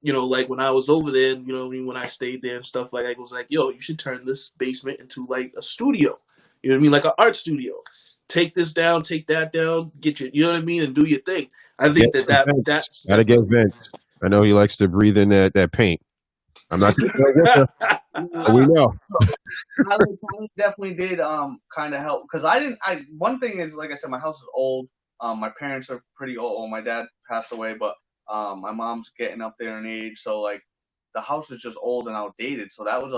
Like when I was over there, and when I stayed there and stuff like that, it was like, yo, you should turn this basement into like a studio. You know what I mean? Like an art studio. Take this down, take that down, get your, you know what I mean, and do your thing. I think that's gotta get Vince. I know he likes to breathe in that paint. I'm not gonna go with her, but we know. Tyler definitely did kind of help because one thing is, like I said, my house is old. My parents are pretty old. My dad passed away, but my mom's getting up there in age, so like the house is just old and outdated. So that was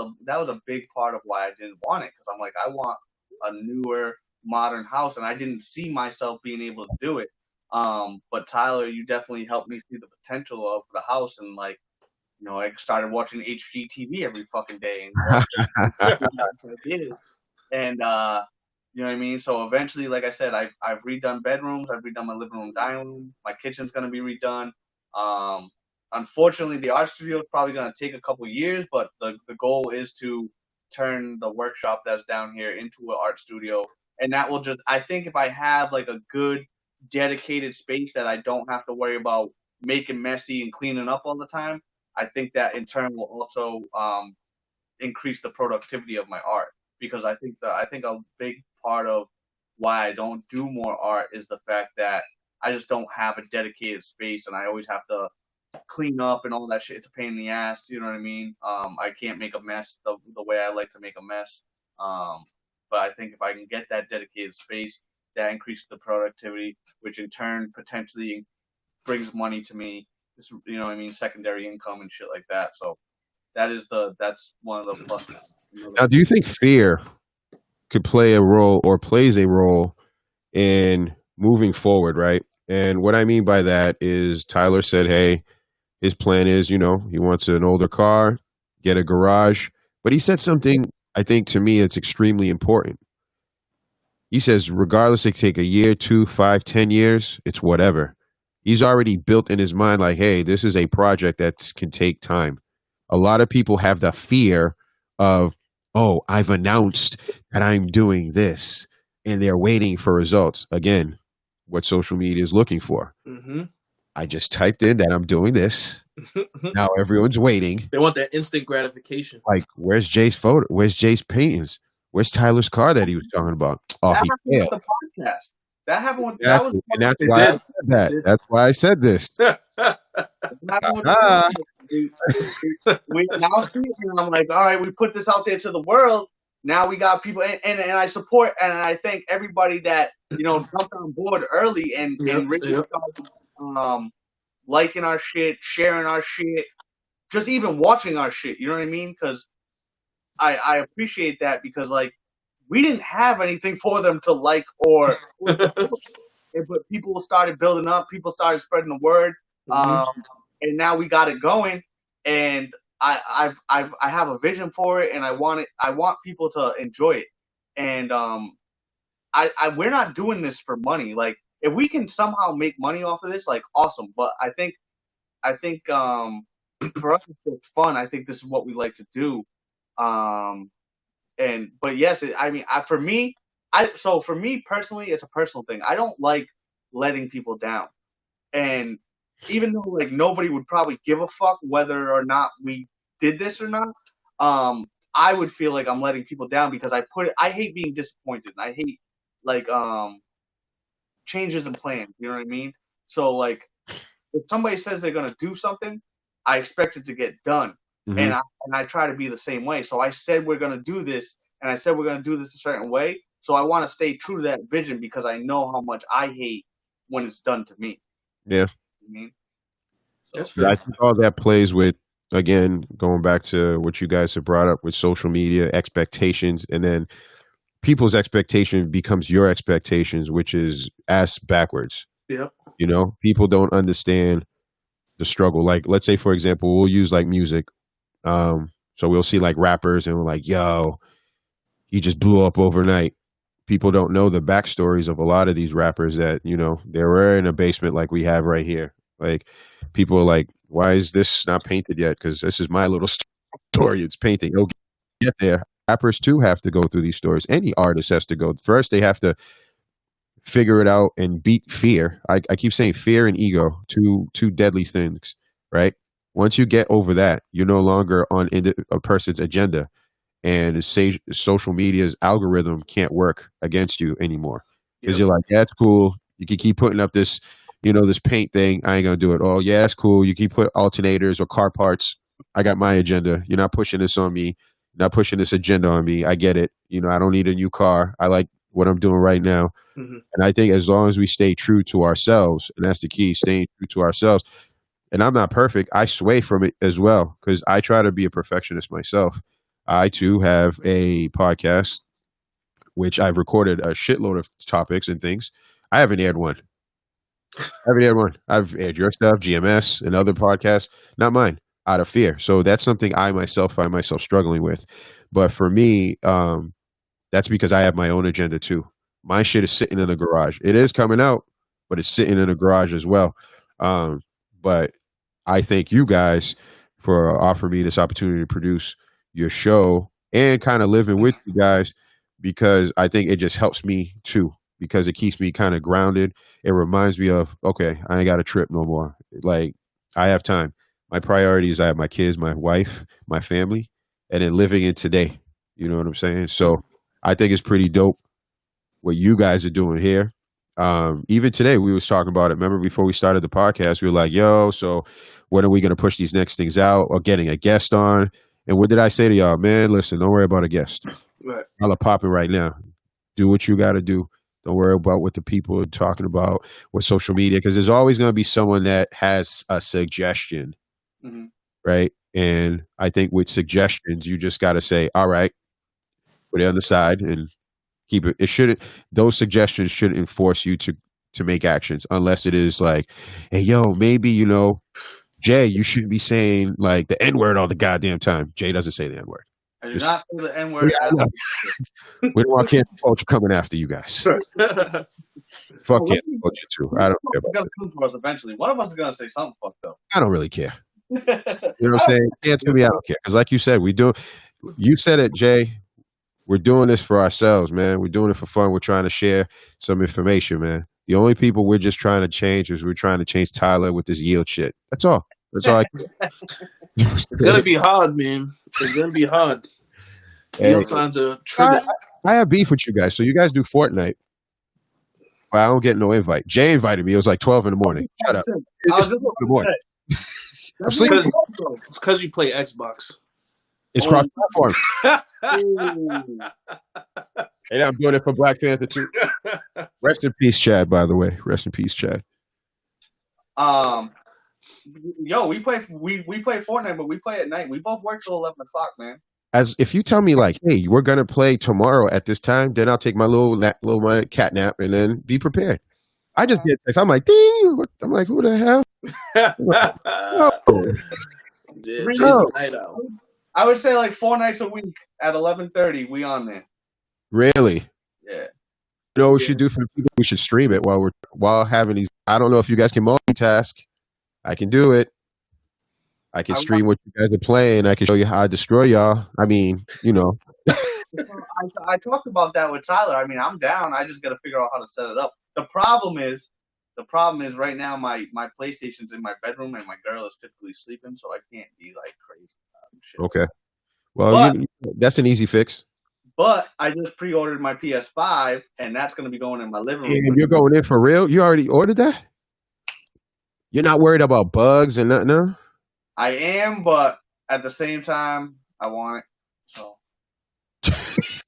a big part of why I didn't want it, because I'm like, I want a newer, modern house, and I didn't see myself being able to do it. But Tyler, you definitely helped me see the potential of the house, and like, I started watching HGTV every fucking day and I did. And you know what I mean? So eventually, like I said, I've redone bedrooms, I've redone my living room, dining room, my kitchen's gonna be redone. Um, Unfortunately, the art studio is probably gonna take a couple years, but the goal is to turn the workshop that's down here into an art studio, and that will just, I think, if I have like a good dedicated space that I don't have to worry about making messy and cleaning up all the time, I think that in turn will also increase the productivity of my art, because I think a big part of why I don't do more art is the fact that I just don't have a dedicated space, and I always have to clean up and all that shit. It's a pain in the ass, you know what I mean? I can't make a mess the way I like to make a mess. But I think if I can get that dedicated space, that increases the productivity, which in turn potentially brings money to me. You know what I mean? Secondary income and shit like that. So that's one of the plus. Now, do you think fear could play a role or plays a role in moving forward, right? And what I mean by that is Tyler said, hey, his plan is, he wants an older car, get a garage. But he said something, I think, to me, that's extremely important. He says, regardless, it take a year, 2, 5, 10 years, it's whatever. He's already built in his mind, like, hey, this is a project that can take time. A lot of people have the fear of, oh, I've announced that I'm doing this, and they're waiting for results. Again, what social media is looking for. Mm-hmm. I just typed in that I'm doing this. Now everyone's waiting. They want that instant gratification. Like, where's Jay's photo? Where's Jay's paintings? Where's Tyler's car that he was talking about? Oh, that he happened failed. with the podcast. That happened with Exactly. And that's It why I did. said that. That's why I said this. We now see it, and I'm like, all right, we put this out there to the world. Now we got people, and I support, and I thank everybody that jumped on board early and really started liking our shit, sharing our shit, just even watching our shit. You know what I mean? Because I appreciate that, because like we didn't have anything for them to like or but people started building up, people started spreading the word, and now we got it going, and I have a vision for it, and I want people to enjoy it, and we're not doing this for money. Like, if we can somehow make money off of this, like, awesome. But I think for us it's fun. I think this is what we like to do. But yes, for me, for me personally, it's a personal thing. I don't like letting people down, and even though like nobody would probably give a fuck whether or not we did this or not, I would feel like I'm letting people down, because I hate being disappointed. And I hate like changes in plans. You know what I mean? So like, if somebody says they're gonna do something, I expect it to get done, Mm-hmm. and I try to be the same way. So I said we're gonna do this, and I said we're gonna do this a certain way. So I want to stay true to that vision because I know how much I hate when it's done to me. Yeah. You know what I mean? That's Yeah, I fair. think all that plays with, again, going back to what you guys have brought up with social media expectations, and then people's expectation becomes your expectations, which is ass backwards. Yeah. You know, people don't understand the struggle. Like, let's say, for example, we'll use like music. So we'll see like rappers and we're like, yo, he just blew up overnight. People don't know the backstories of a lot of these rappers that, you know, they were in a basement like we have right here. Like, people are like, why is this not painted yet? Because this is my little story. It's painting. It'll get there. Rappers too have to go through these stories. Any artist has to go. First, they have to figure it out and beat fear. I keep saying fear and ego, two deadly things, right? Once you get over that, you're no longer on a person's agenda, and say social media's algorithm can't work against you anymore because you're like, yeah, it's cool. You can keep putting up this, you know, this paint thing. I ain't gonna do it. Oh yeah, that's cool. You keep put alternators or car parts. I got my agenda. You're not pushing this on me. You're not pushing this agenda on me. I get it. You know, I don't need a new car. I like what I'm doing right now. Mm-hmm. And I think as long as we stay true to ourselves, and that's the key, staying true to ourselves. And I'm not perfect. I sway from it as well because I try to be a perfectionist myself. I too have a podcast, which I've recorded a shitload of topics and things. I haven't aired one. I've aired your stuff, GMS, and other podcasts, not mine, out of fear. So that's something I myself find myself struggling with. But for me, that's because I have my own agenda too. My shit is sitting in the garage. It is coming out, but it's sitting in the garage as well. But I thank you guys for offering me this opportunity to produce your show and kind of living with you guys, because I think it just helps me too, because it keeps me kind of grounded. It reminds me of, okay, I ain't got a trip no more. Like, I have time. My priorities, I have my kids, my wife, my family, and then living in today. You know what I'm saying? So I think it's pretty dope what you guys are doing here. Even today we was talking about it. Remember, before we started the podcast, we were like, yo, so when are we going to push these next things out or getting a guest on? And what did I say to y'all? Man, listen, don't worry about a guest. Right. Y'all are popping right now. Do what you got to do. Don't worry about what the people are talking about with social media, because there's always going to be someone that has a suggestion, right? And I think with suggestions, you just got to say, all right, put it on the side and keep it. It shouldn't. Those suggestions shouldn't enforce you to make actions, unless it is like, hey, yo, maybe, you know, Jay, you shouldn't be saying like the N-word all the goddamn time. Jay doesn't say the N-word. I do not say the N-word. We don't want cancel culture coming after you guys. Fuck cancel culture too. I don't care about gonna come for us eventually. One of us is gonna say something fucked up. I don't really care. You know what I'm saying? Cancel me, I don't care. Because like you said, you said it, Jay. We're doing this for ourselves, man. We're doing it for fun. We're trying to share some information, man. The only people we're just trying to change is we're trying to change Tyler with this yield shit. That's all. That's all. It's gonna be hard, man. It's gonna be hard. Yield signs are triggering. I have beef with you guys. So you guys do Fortnite. But I don't get no invite. Jay invited me. It was like 12 in the morning. Shut up. It's 12 in the morning. I'm sleeping. It's because you play Xbox. It's cross-platform. And I'm doing it for Black Panther too. Rest in peace, Chad, by the way. Rest in peace, Chad. Yo, we play Fortnite, but we play at night. We both work till 11 o'clock, man. As if you tell me like, hey, we're gonna play tomorrow at this time, then I'll take my little my cat nap and then be prepared. I just get text. I'm like, ding. I'm like, who the hell? I would say like 4 nights a week at 11:30. We on there. Really? Yeah. You know what we should do for the people? We should stream it while having these. I don't know if you guys can multitask. I can do it. I can stream what you guys are playing. I can show you how I destroy y'all. I mean, you know. I talked about that with Tyler. I mean, I'm down. I just got to figure out how to set it up. The problem is right now my PlayStation's in my bedroom and my girl is typically sleeping, so I can't be like crazy. Okay. Well, that's an easy fix. But I just pre-ordered my PS5, and that's going to be going in my living room. Damn, you're going in for real? You already ordered that? You're not worried about bugs and nothing, no? I am, but at the same time, I want it. So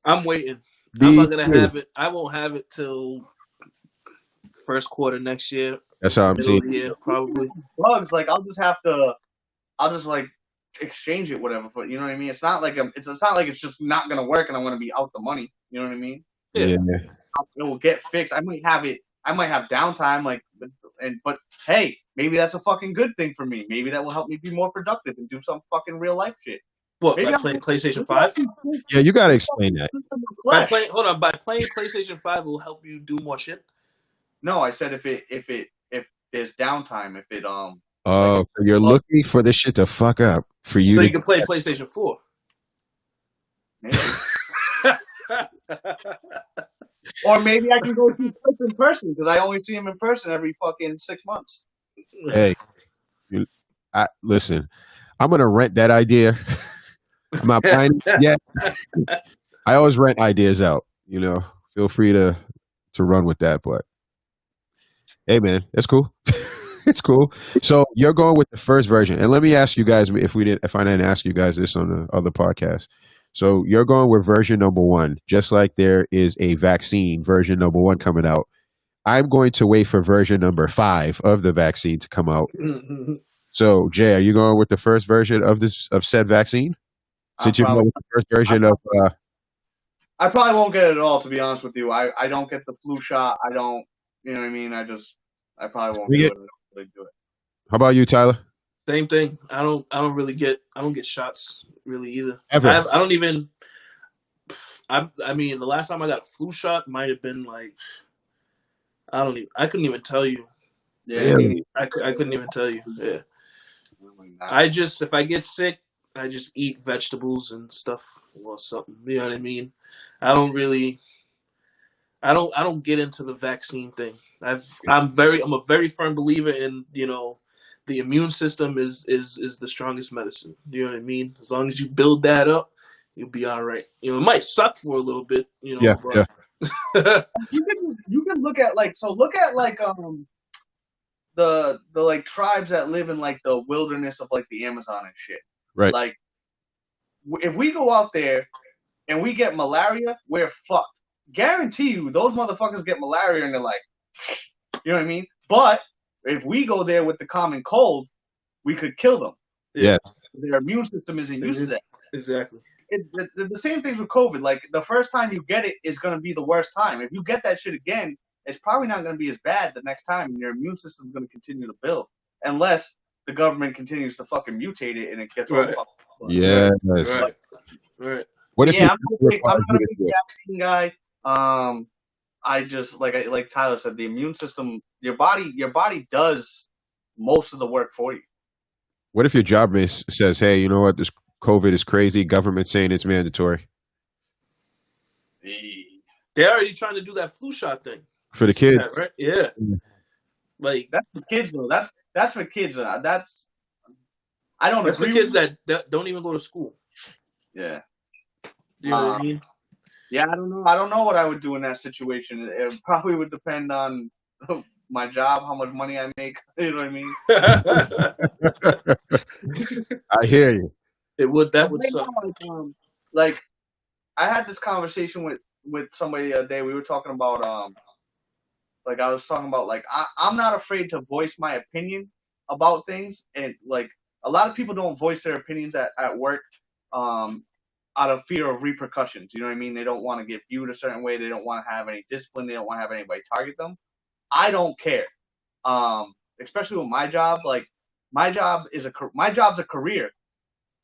I'm waiting. I'm Me not gonna too. have it. I won't have it till first quarter next year, That's how I'm middle seeing. of the year, probably. bugs, like I'll just like exchange it, whatever. But you know what I mean? It's not like it's not like it's just not gonna work, and I'm gonna be out the money. You know what I mean? Yeah. Yeah. It will get fixed. I might have it. I might have downtime, but hey, maybe that's a fucking good thing for me. Maybe that will help me be more productive and do some fucking real life shit. What, Maybe by playing PlayStation 5? Yeah, you got to explain that. By playing PlayStation 5 will help you do more shit. No, I said if there's downtime, if it Oh, so you're looking for this shit to fuck up for you So to you can play PlayStation 4. maybe. Or maybe I can go see Cliff in person because I only see him in person every fucking 6 months. Hey, listen, I'm gonna rent that idea. I'm not buying it yet. I always rent ideas out. You know, feel free to run with that. But hey, man, that's cool. It's cool. So you're going with the first version, and let me ask you guys if I didn't ask you guys this on the other podcast. So you're going with version number 1, just like there is a vaccine version number 1 coming out. I'm going to wait for version number 5 of the vaccine to come out. So Jay, are you going with the first version of said vaccine? Since you're going with the first version of. I probably won't get it at all, to be honest with you. I don't get the flu shot. I don't. You know what I mean? I probably won't do it. I don't really do it. How about you, Tyler? Same thing. I don't get shots really either. Ever. I don't even. I mean, the last time I got a flu shot might have been like. I couldn't even tell you. Yeah. I couldn't even tell you. Yeah. If I get sick, I just eat vegetables and stuff or something. You know what I mean? I don't get into the vaccine thing. I'm a very firm believer in, the immune system is the strongest medicine. You know what I mean? As long as you build that up, you'll be all right. It might suck for a little bit, Yeah. You can look at the like tribes that live in like the wilderness of like the Amazon and shit. Right. Like if we go out there and we get malaria, we're fucked. Guarantee you, those motherfuckers get malaria and they're like, you know what I mean? But if we go there with the common cold, we could kill them. Yeah. Their immune system isn't used to that. Exactly. The same things with COVID. Like the first time you get it is going to be the worst time. If you get that shit again, it's probably not going to be as bad the next time, and your immune system is going to continue to build, unless the government continues to fucking mutate it and it gets all fucked up. Yes. Right. What if I'm not a big vaccine guy. I just like Tyler said, the immune system, your body does most of the work for you. What if your job mate says, "Hey, you know what? This COVID is crazy. Government saying it's mandatory." They're already trying to do that flu shot thing For the kids, right? Yeah. Like that's for kids though. That's for kids. I don't. That's for kids that don't even go to school. Yeah. You know what I mean? Yeah, I don't know. I don't know what I would do in that situation. It probably would depend on my job, how much money I make. You know what I mean? I hear you. It would. That would suck. Like, I had this conversation with somebody the other day. We were talking about I was talking about I'm not afraid to voice my opinion about things, and like a lot of people don't voice their opinions at work out of fear of repercussions. You know what I mean? They don't want to get viewed a certain way. They don't want to have any discipline. They don't want to have anybody target them. I don't care. Especially with my job. Like my job's a career.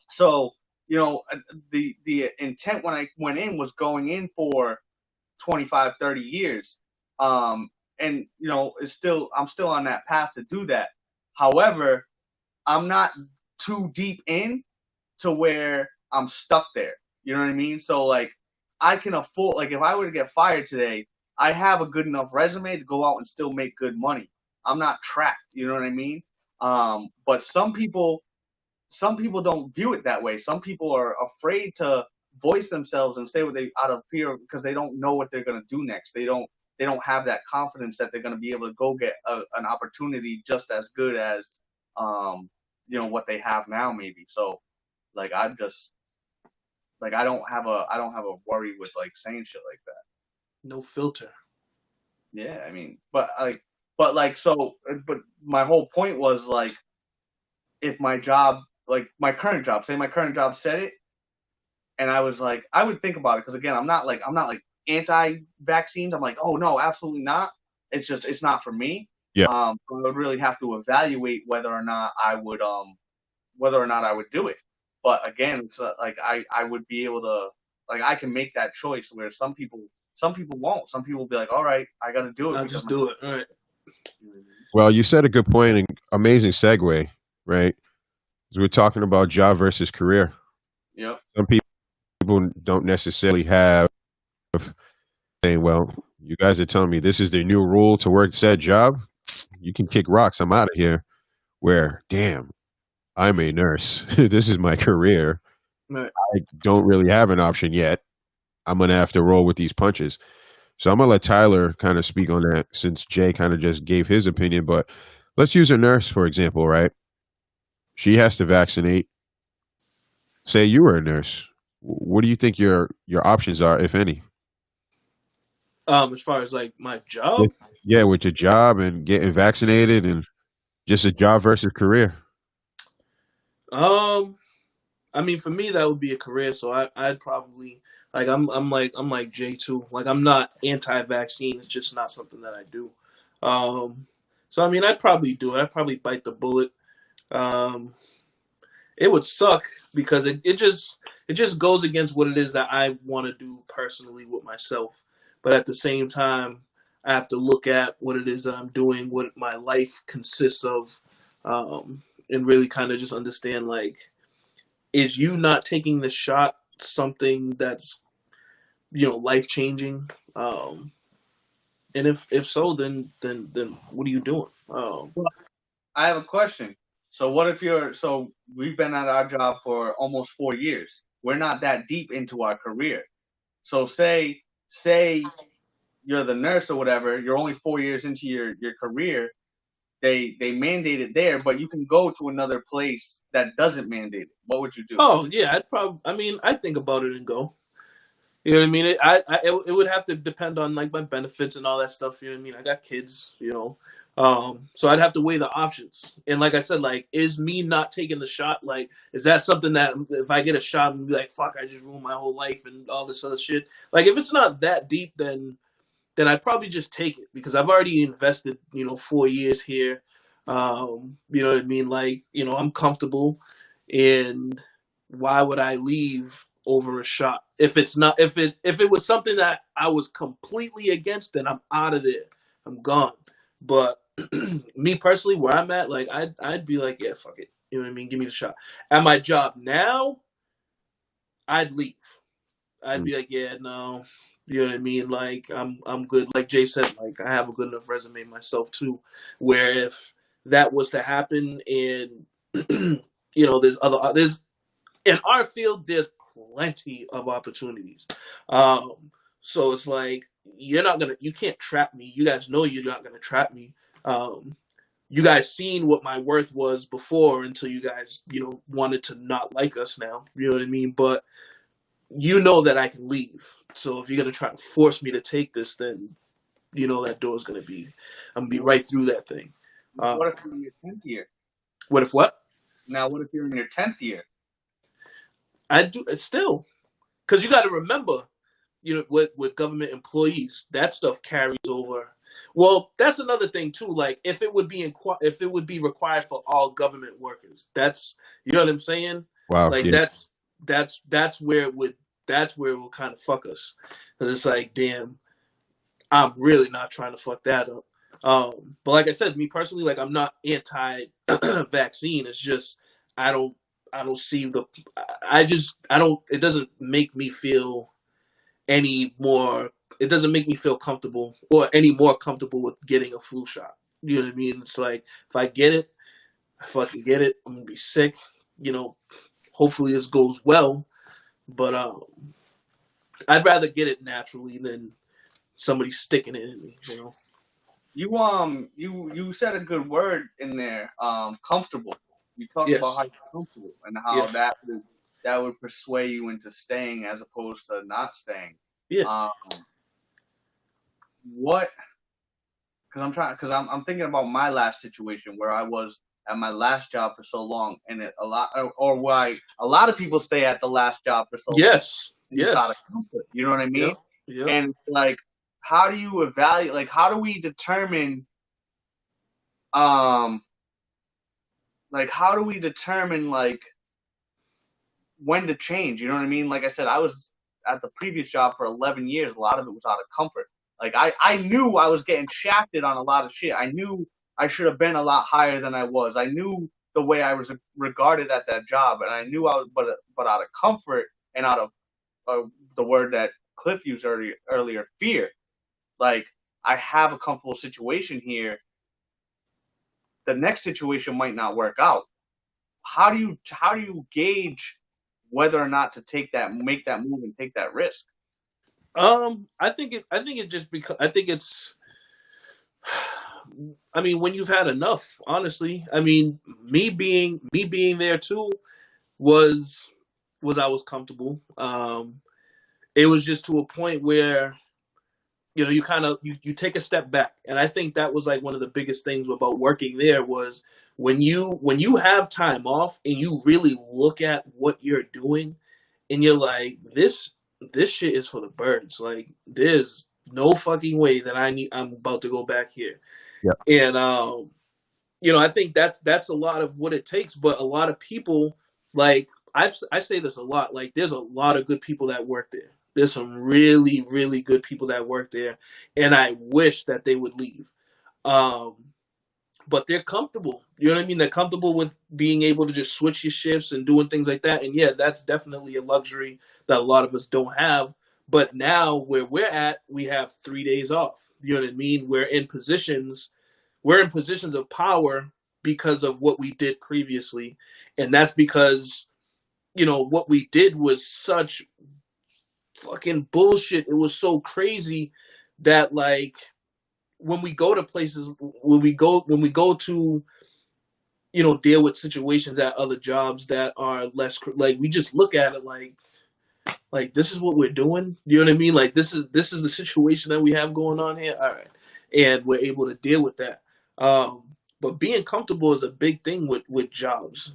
So, the intent when I went in was going in for 25, 30 years. And I'm still on that path to do that. However, I'm not too deep in to where I'm stuck there. You know what I mean? So I can afford, if I were to get fired today, I have a good enough resume to go out and still make good money. I'm not trapped. You know what I mean? But some people don't view it that way. Some people are afraid to voice themselves and say what they out of fear because they don't know what they're gonna do next. They don't have that confidence that they're gonna be able to go get an opportunity just as good as what they have now maybe. So like I don't have a worry with like saying shit like that. No filter. Yeah, I mean, but my whole point was like, if my job, like my current job, say my current job said it, and I was like, I would think about it because again, I'm not like anti-vaccines. I'm like, oh no, absolutely not. It's just it's not for me. Yeah. I would really have to evaluate whether or not I would do it. But again, it's like I would be able to, like, I can make that choice where some people won't. Some people will be like, all right, I got to do it. I'll just do it. All right. Well, you said a good point and amazing segue, right? 'Cause we're talking about job versus career. Yep. Some people don't necessarily have saying, well, you guys are telling me this is the new rule to work said job. You can kick rocks. I'm out of here. Where, damn, I'm a nurse. This is my career. Right. I don't really have an option yet. I'm going to have to roll with these punches. So I'm going to let Tyler kind of speak on that since Jay kind of just gave his opinion. But let's use a nurse, for example, right? She has to vaccinate. Say you were a nurse. What do you think your options are, if any? As far as like my job, Yeah, with your job and getting vaccinated and just a job versus career. I mean, for me that would be a career. So I'd probably like I'm like Jay too. Like I'm not anti-vaccine. It's just not something that I do. So I mean, I'd probably do it. I'd probably bite the bullet. It would suck because it just goes against what it is that I want to do personally with myself. But at the same time, I have to look at what it is that I'm doing, what my life consists of, and really kind of just understand, like, is you not taking the shot something that's, life changing? And if so, then what are you doing? Well, I have a question. So what if we've been at our job for almost 4 years. We're not that deep into our career. So say you're the nurse or whatever, you're only 4 years into your career. They mandate it there, but you can go to another place that doesn't mandate it. What would you do? Oh yeah, I'd think about it and go. You know what I mean? It would have to depend on like my benefits and all that stuff. You know what I mean? I got kids, so I'd have to weigh the options. And like I said, like, is me not taking the shot, like, is that something that if I get a shot and be like, fuck, I just ruined my whole life and all this other shit? Like, if it's not that deep, then I'd probably just take it because I've already invested, 4 years here. You know what I mean? Like, I'm comfortable, and why would I leave over a shot? If it was something that I was completely against, then I'm out of there. I'm gone. But me personally, where I'm at, like, I'd be like, yeah, fuck it. You know what I mean? Give me the shot. At my job now, I'd leave. I'd be like, yeah, no. You know what I mean? Like, I'm good. Like Jay said, like, I have a good enough resume myself too, where if that was to happen, and there's in our field, there's plenty of opportunities. So it's like you can't trap me. You guys know you're not gonna trap me. You guys seen what my worth was before until you guys, wanted to not like us now. You know what I mean? But you know that I can leave. So if you're gonna try to force me to take this, then that door's I'm gonna be right through that thing. What if you're in your 10th year? What if what? Now, what if you're in your 10th year? I do it still, because you got to remember, with government employees, that stuff carries over. Well, that's another thing too. Like, if it would be required for all government workers, that's, you know what I'm saying? Wow. Like, yeah. that's where it will kind of fuck us, because it's like, damn, I'm really not trying to fuck that up. But like I said, me personally, like, I'm not anti-vaccine. It's just I don't see it doesn't make me feel any more. It doesn't make me feel comfortable or any more comfortable with getting a flu shot. You know what I mean? It's like, if I get it, I fucking get it. I'm gonna be sick. Hopefully this goes well. But I'd rather get it naturally than somebody sticking it in me. You said a good word in there. Comfortable. You talked about Yes. how you're comfortable and how Yes. that would persuade you into staying as opposed to not staying. Yeah. What? Because I'm thinking about my last situation where I was at my last job for so long, and a lot of people stay at the last job for so long, Yes. and it's out of Yes. comfort. You know what I Yep. mean? Yep. And like, how do you evaluate? Like, how do we determine? Um, like, how do we determine like when to change? You know what I mean? Like I said, I was at the previous job for 11 years. A lot of it was out of comfort. Like I knew I was getting shafted on a lot of shit. I knew I should have been a lot higher than I was. I knew the way I was regarded at that job, and I knew I was, but out of comfort and out of the word that Cliff used earlier, fear. Like, I have a comfortable situation here. The next situation might not work out. How do you gauge whether or not to make that move and take that risk? I think it just because I think it's. I mean, when you've had enough, honestly. I mean, me being there too was I was comfortable. It was just to a point where you kind of you take a step back, and I think that was like one of the biggest things about working there was when you have time off and you really look at what you're doing, and you're like this shit is for the birds. Like, there's no fucking way that I'm about to go back here. Yeah. And I think that's a lot of what it takes. But a lot of people, like, I say this a lot. Like, there's a lot of good people that work there. There's some really, really good people that work there, and I wish that they would leave. Um, but they're comfortable. You know what I mean? They're comfortable with being able to just switch your shifts and doing things like that. And yeah, that's definitely a luxury that a lot of us don't have. But now where we're at, we have 3 days off. You know what I mean? We're in positions of power because of what we did previously. And that's because, what we did was such fucking bullshit. It was so crazy that, like, when we go to places, when we go to, deal with situations at other jobs that are less, like, we just look at it like this is what we're doing. You know what I mean? Like, this is the situation that we have going on here. All right. And we're able to deal with that. But being comfortable is a big thing with jobs.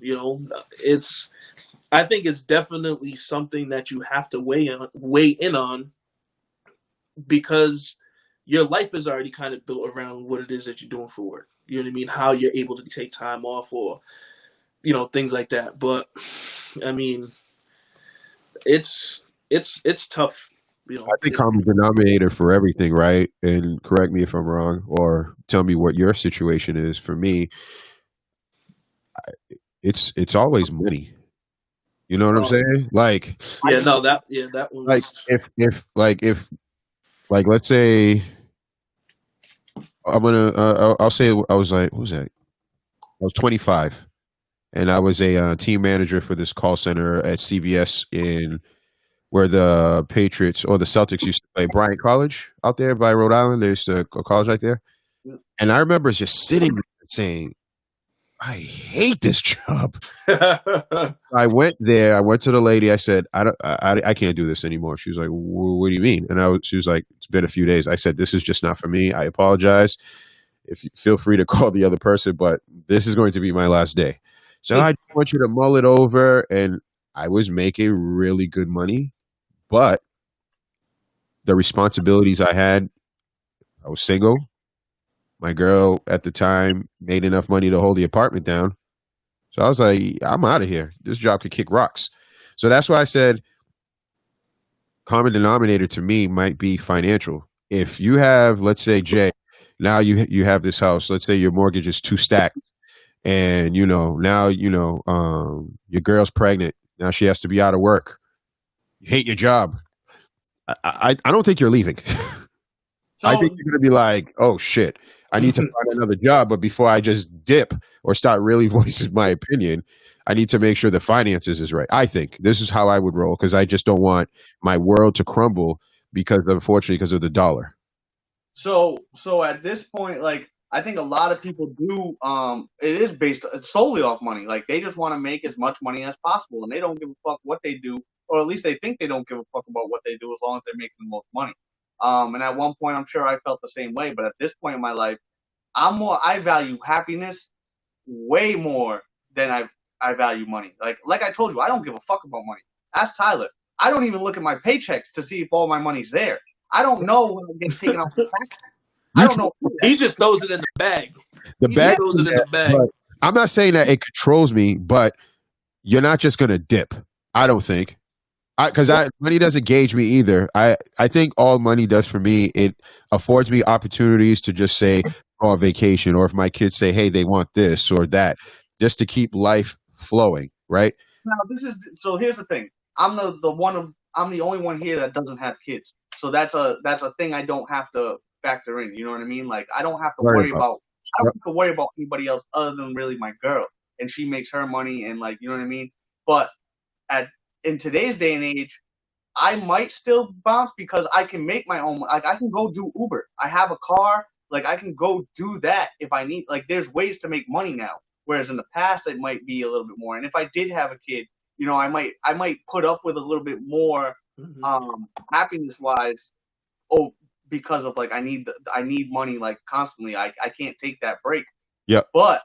I think it's definitely something that you have to weigh in on, because your life is already kind of built around what it is that you're doing for work. You know what I mean? How you're able to take time off, or things like that. But I mean, it's tough. I think common denominator for everything, right? And correct me if I'm wrong, or tell me what your situation is. For me, it's always money. You know what I'm saying? Like, that one. like if let's say I'll say I was like, what was that? I was 25, and I was a team manager for this call center at CBS in where the Patriots or the Celtics used to play, Bryant College out there by Rhode Island. There's a college right there. And I remember just sitting there saying, I hate this job. I went there. I went to the lady. I said, I can't do this anymore. She was like, what do you mean? And she was like, it's been a few days. I said, this is just not for me. I apologize. If you feel free to call the other person, but this is going to be my last day. So I want you to mull it over. And I was making really good money, but the responsibilities I had, I was single. My girl at the time made enough money to hold the apartment down. So I was like, I'm out of here. This job could kick rocks. So that's why I said common denominator to me might be financial. If you have, let's say, Jay, now you have this house. Let's say your mortgage is 2 stacked, and now your girl's pregnant. Now she has to be out of work. You hate your job. I don't think you're leaving. So, I think you're going to be like, oh shit, I need to find another job. But before I just dip or start really voicing my opinion, I need to make sure the finances is right. I think this is how I would roll because I just don't want my world to crumble unfortunately, because of the dollar. So at this point, like, I think a lot of people do. It is based solely off money. Like, they just want to make as much money as possible, and they don't give a fuck what they do, or at least they think they don't give a fuck about what they do as long as they're making the most money. And at one point, I'm sure I felt the same way. But at this point in my life, I value happiness way more than I value money. Like I told you, I don't give a fuck about money. Ask Tyler. I don't even look at my paychecks to see if all my money's there. I don't know when it gets taken out. I don't know. He just throws it in the bag. The bag throws it in the bag. I'm not saying that it controls me, but you're not just gonna dip. I don't think. Because money doesn't gauge me either. I think all money does for me, it affords me opportunities to just say, go on vacation, or if my kids say, hey, they want this or that, just to keep life flowing, right? So here's the thing. I'm the only one here that doesn't have kids. So that's a thing I don't have to factor in. You know what I mean? Like, I don't have to worry about anybody else other than really my girl, and she makes her money, and, like, you know what I mean? But in today's day and age, I might still bounce because I can make my own. Like, I can go do Uber. I have a car. Like, I can go do that if I need. Like, there's ways to make money now. Whereas in the past, it might be a little bit more. And if I did have a kid, you know, I might put up with a little bit more, happiness wise. Oh, because of, like, I need money, like, constantly. I can't take that break. Yeah. But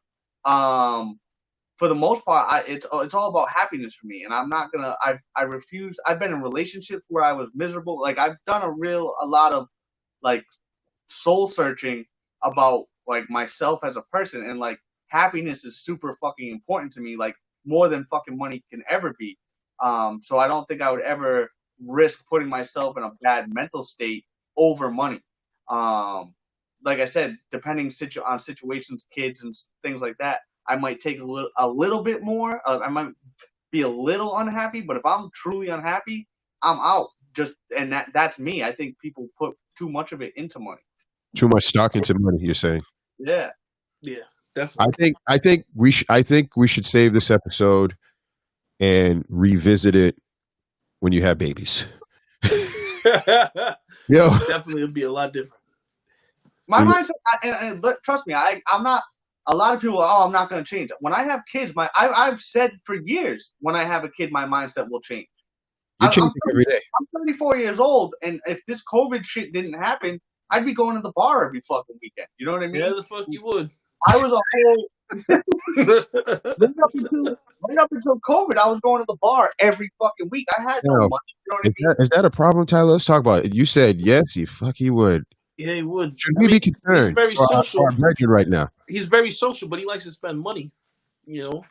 for the most part, it's all about happiness for me, and I'm not gonna. I refuse. I've been in relationships where I was miserable. Like, I've done a lot of, like, soul searching about, like, myself as a person, and, like, happiness is super fucking important to me, like, more than fucking money can ever be. So I don't think I would ever risk putting myself in a bad mental state over money. Like I said, depending on situations, kids and things like that, I might take a little bit more. I might be a little unhappy, but if I'm truly unhappy, I'm out. And that's me. I think people put too much of it into money. Too much stock into money, you're saying? Yeah. Yeah, definitely. I think we should save this episode and revisit it when you have babies. Yo, definitely would be a lot different. My mindset, and trust me, I'm not. A lot of people, I'm not going to change. When I have kids, I've said for years, when I have a kid, my mindset will change. You're changing every day. I'm 34 years old, and if this COVID shit didn't happen, I'd be going to the bar every fucking weekend. You know what I mean? Yeah, the fuck you would. I was right up until COVID, I was going to the bar every fucking week. I had no money. You know what I mean? Is that a problem, Tyler? Let's talk about it. You said yes, he would. Yeah, he would. Should we be concerned? He's very social right now. He's very social, but he likes to spend money. You know,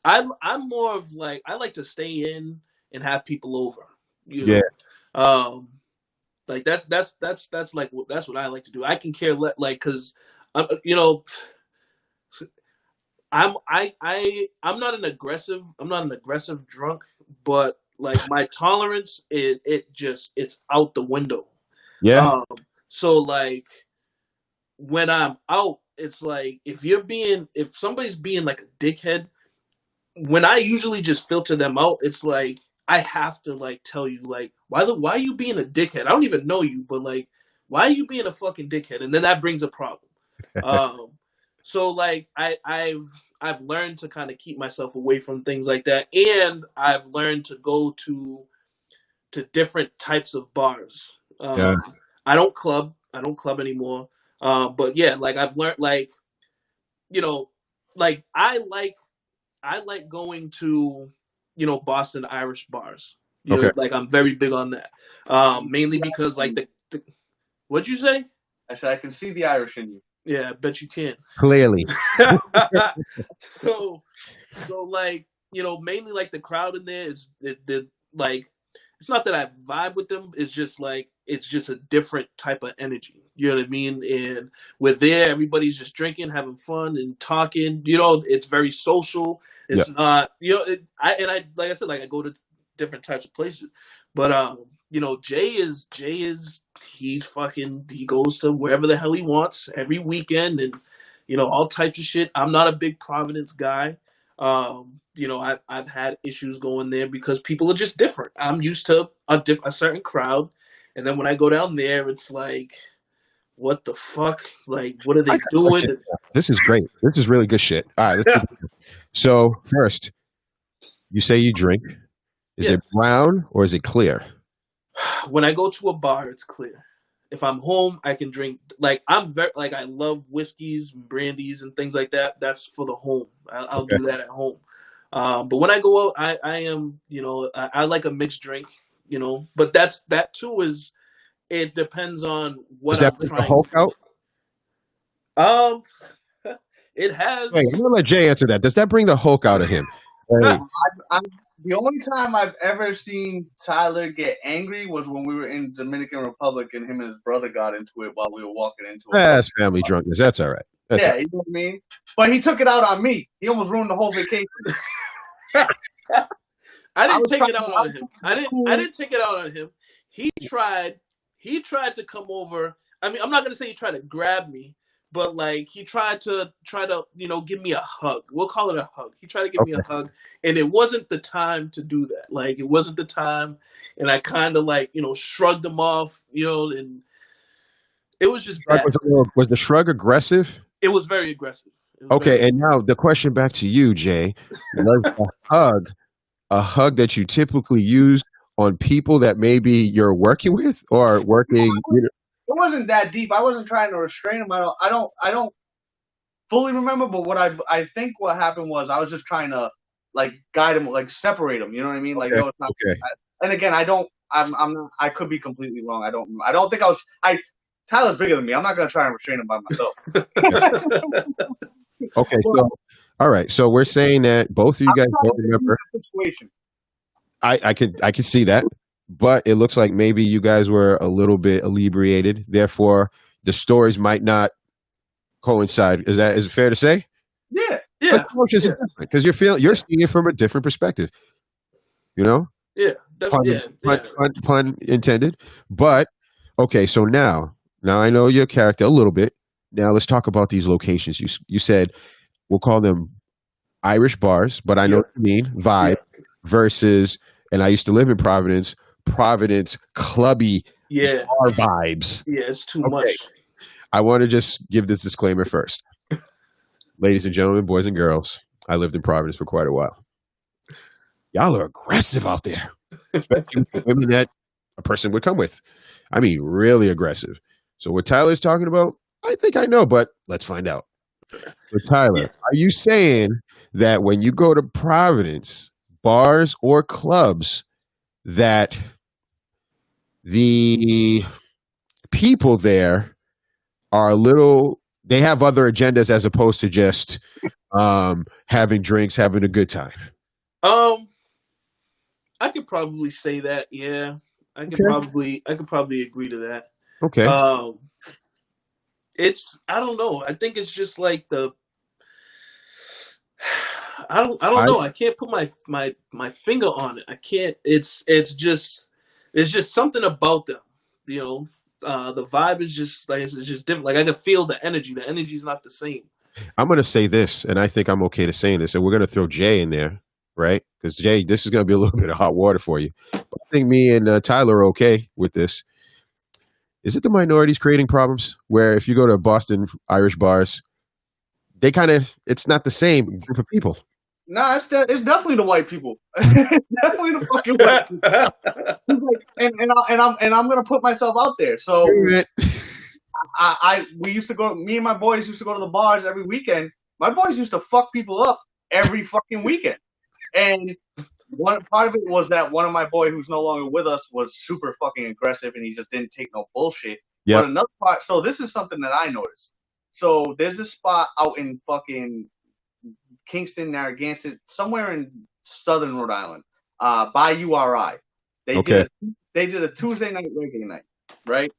I'm more of, like, I like to stay in and have people over. You know? Yeah. Like, that's like that's what I like to do. I can care like, because you know, I'm not an aggressive drunk, but, like, my tolerance it's out the window. Yeah. So, like, when I'm out, it's like, if somebody's being like a dickhead, when I usually just filter them out, it's like I have to, like, tell you, like, why are you being a dickhead? I don't even know you, but, like, why are you being a fucking dickhead? And then that brings a problem. So, like, I've learned to kind of keep myself away from things like that, and I've learned to go to different types of bars. I don't club anymore. But yeah, like, I've learned, like, you know, like, I like going to, you know, Boston Irish bars. You know, like, I'm very big on that. Mainly because, like, the what'd you say? I said I can see the Irish in you. Yeah, I bet you can. Clearly. So like, you know, mainly, like, the crowd in there is like, it's not that I vibe with them. It's just, like, it's just a different type of energy. You know what I mean? And we're there, everybody's just drinking, having fun and talking. You know, it's very social. It's not, you know, I like I said, like, I go to different types of places. But you know, Jay is he goes to wherever the hell he wants every weekend, and all types of shit. I'm not a big Providence guy. I've had issues going there because people are just different. I'm used to a certain crowd, and then when I go down there, it's like, what the fuck? Like, what are they doing? This is great. This is really good shit. All right. So first, you say you drink. Is it brown or is it clear? When I go to a bar, it's clear. If I'm home, I can drink. Like, I love whiskeys, brandies, and things like that. That's for the home. I'll do that at home. But when I go out, I am, I like a mixed drink, But that too is. It depends on what I'm trying. The Hulk out? It has. Wait, I'm gonna let Jay answer that. Does that bring the Hulk out of him? The only time I've ever seen Tyler get angry was when we were in Dominican Republic and him and his brother got into it while we were walking into it. That's family drunkenness. That's all right. That's all right. You know what I mean? But he took it out on me. He almost ruined the whole vacation. I didn't take it out on him. I didn't take it out on him. He tried to come over. I mean, I'm not gonna say he tried to grab me, but like he tried to give me a hug. We'll call it a hug. He tried to give me a hug, and it wasn't the time to do that. Like, it wasn't the time, and I kind of shrugged him off, and it was just bad. Was the shrug aggressive? It was very aggressive. Okay, and now the question back to you, Jay. Was a hug that you typically use on people that maybe you're working with or working? It wasn't that deep. I wasn't trying to restrain him. I don't fully remember, but what I think what happened was I was just trying to guide him, separate him. You know what I mean? Like, no, it's not. Okay. And again, I'm not. I could be completely wrong. I don't think I was. Tyler's bigger than me. I'm not gonna try and restrain him by myself. Okay, so all right. So we're saying that both of you guys don't remember. Situation. I could see that, but it looks like maybe you guys were a little bit inebriated. Therefore, the stories might not coincide. Is it fair to say? Yeah. Because you're seeing it from a different perspective. Yeah. Pun intended. But okay, so now I know your character a little bit. Now let's talk about these locations. You said we'll call them Irish bars, but I know what you mean. Vibe versus, and I used to live in Providence clubby bar vibes. Yeah, it's too much. I want to just give this disclaimer first. Ladies and gentlemen, boys and girls, I lived in Providence for quite a while. Y'all are aggressive out there, especially with the women that a person would come with. I mean, really aggressive. So what Tyler's talking about, I think I know, but let's find out. So Tyler, are you saying that when you go to Providence, bars or clubs, that the people there are they have other agendas as opposed to just having drinks, having a good time? I could probably say that. Yeah, I could probably agree to that. Okay. I don't know. I think it's just like I don't know. I can't put my finger on it. I can't. It's just something about them. The vibe is just it's just different. Like, I can feel the energy. The energy is not the same. I'm going to say this, and I think I'm okay to saying this, and we're going to throw Jay in there, right? Because Jay, this is going to be a little bit of hot water for you. But I think me and Tyler are okay with this. Is it the minorities creating problems? Where if you go to Boston Irish bars, it's not the same group of people. Nah, it's definitely the white people. Definitely the fucking white people. And I'm gonna put myself out there. So we used to go. Me and my boys used to go to the bars every weekend. My boys used to fuck people up every fucking weekend. And one part of it was that one of my boys who's no longer with us was super fucking aggressive, and he just didn't take no bullshit. Yep. But another part, so this is something that I noticed. So there's this spot out in fucking Kingston, Narragansett, somewhere in southern Rhode Island, by URI. They did a Tuesday night reggae night, right?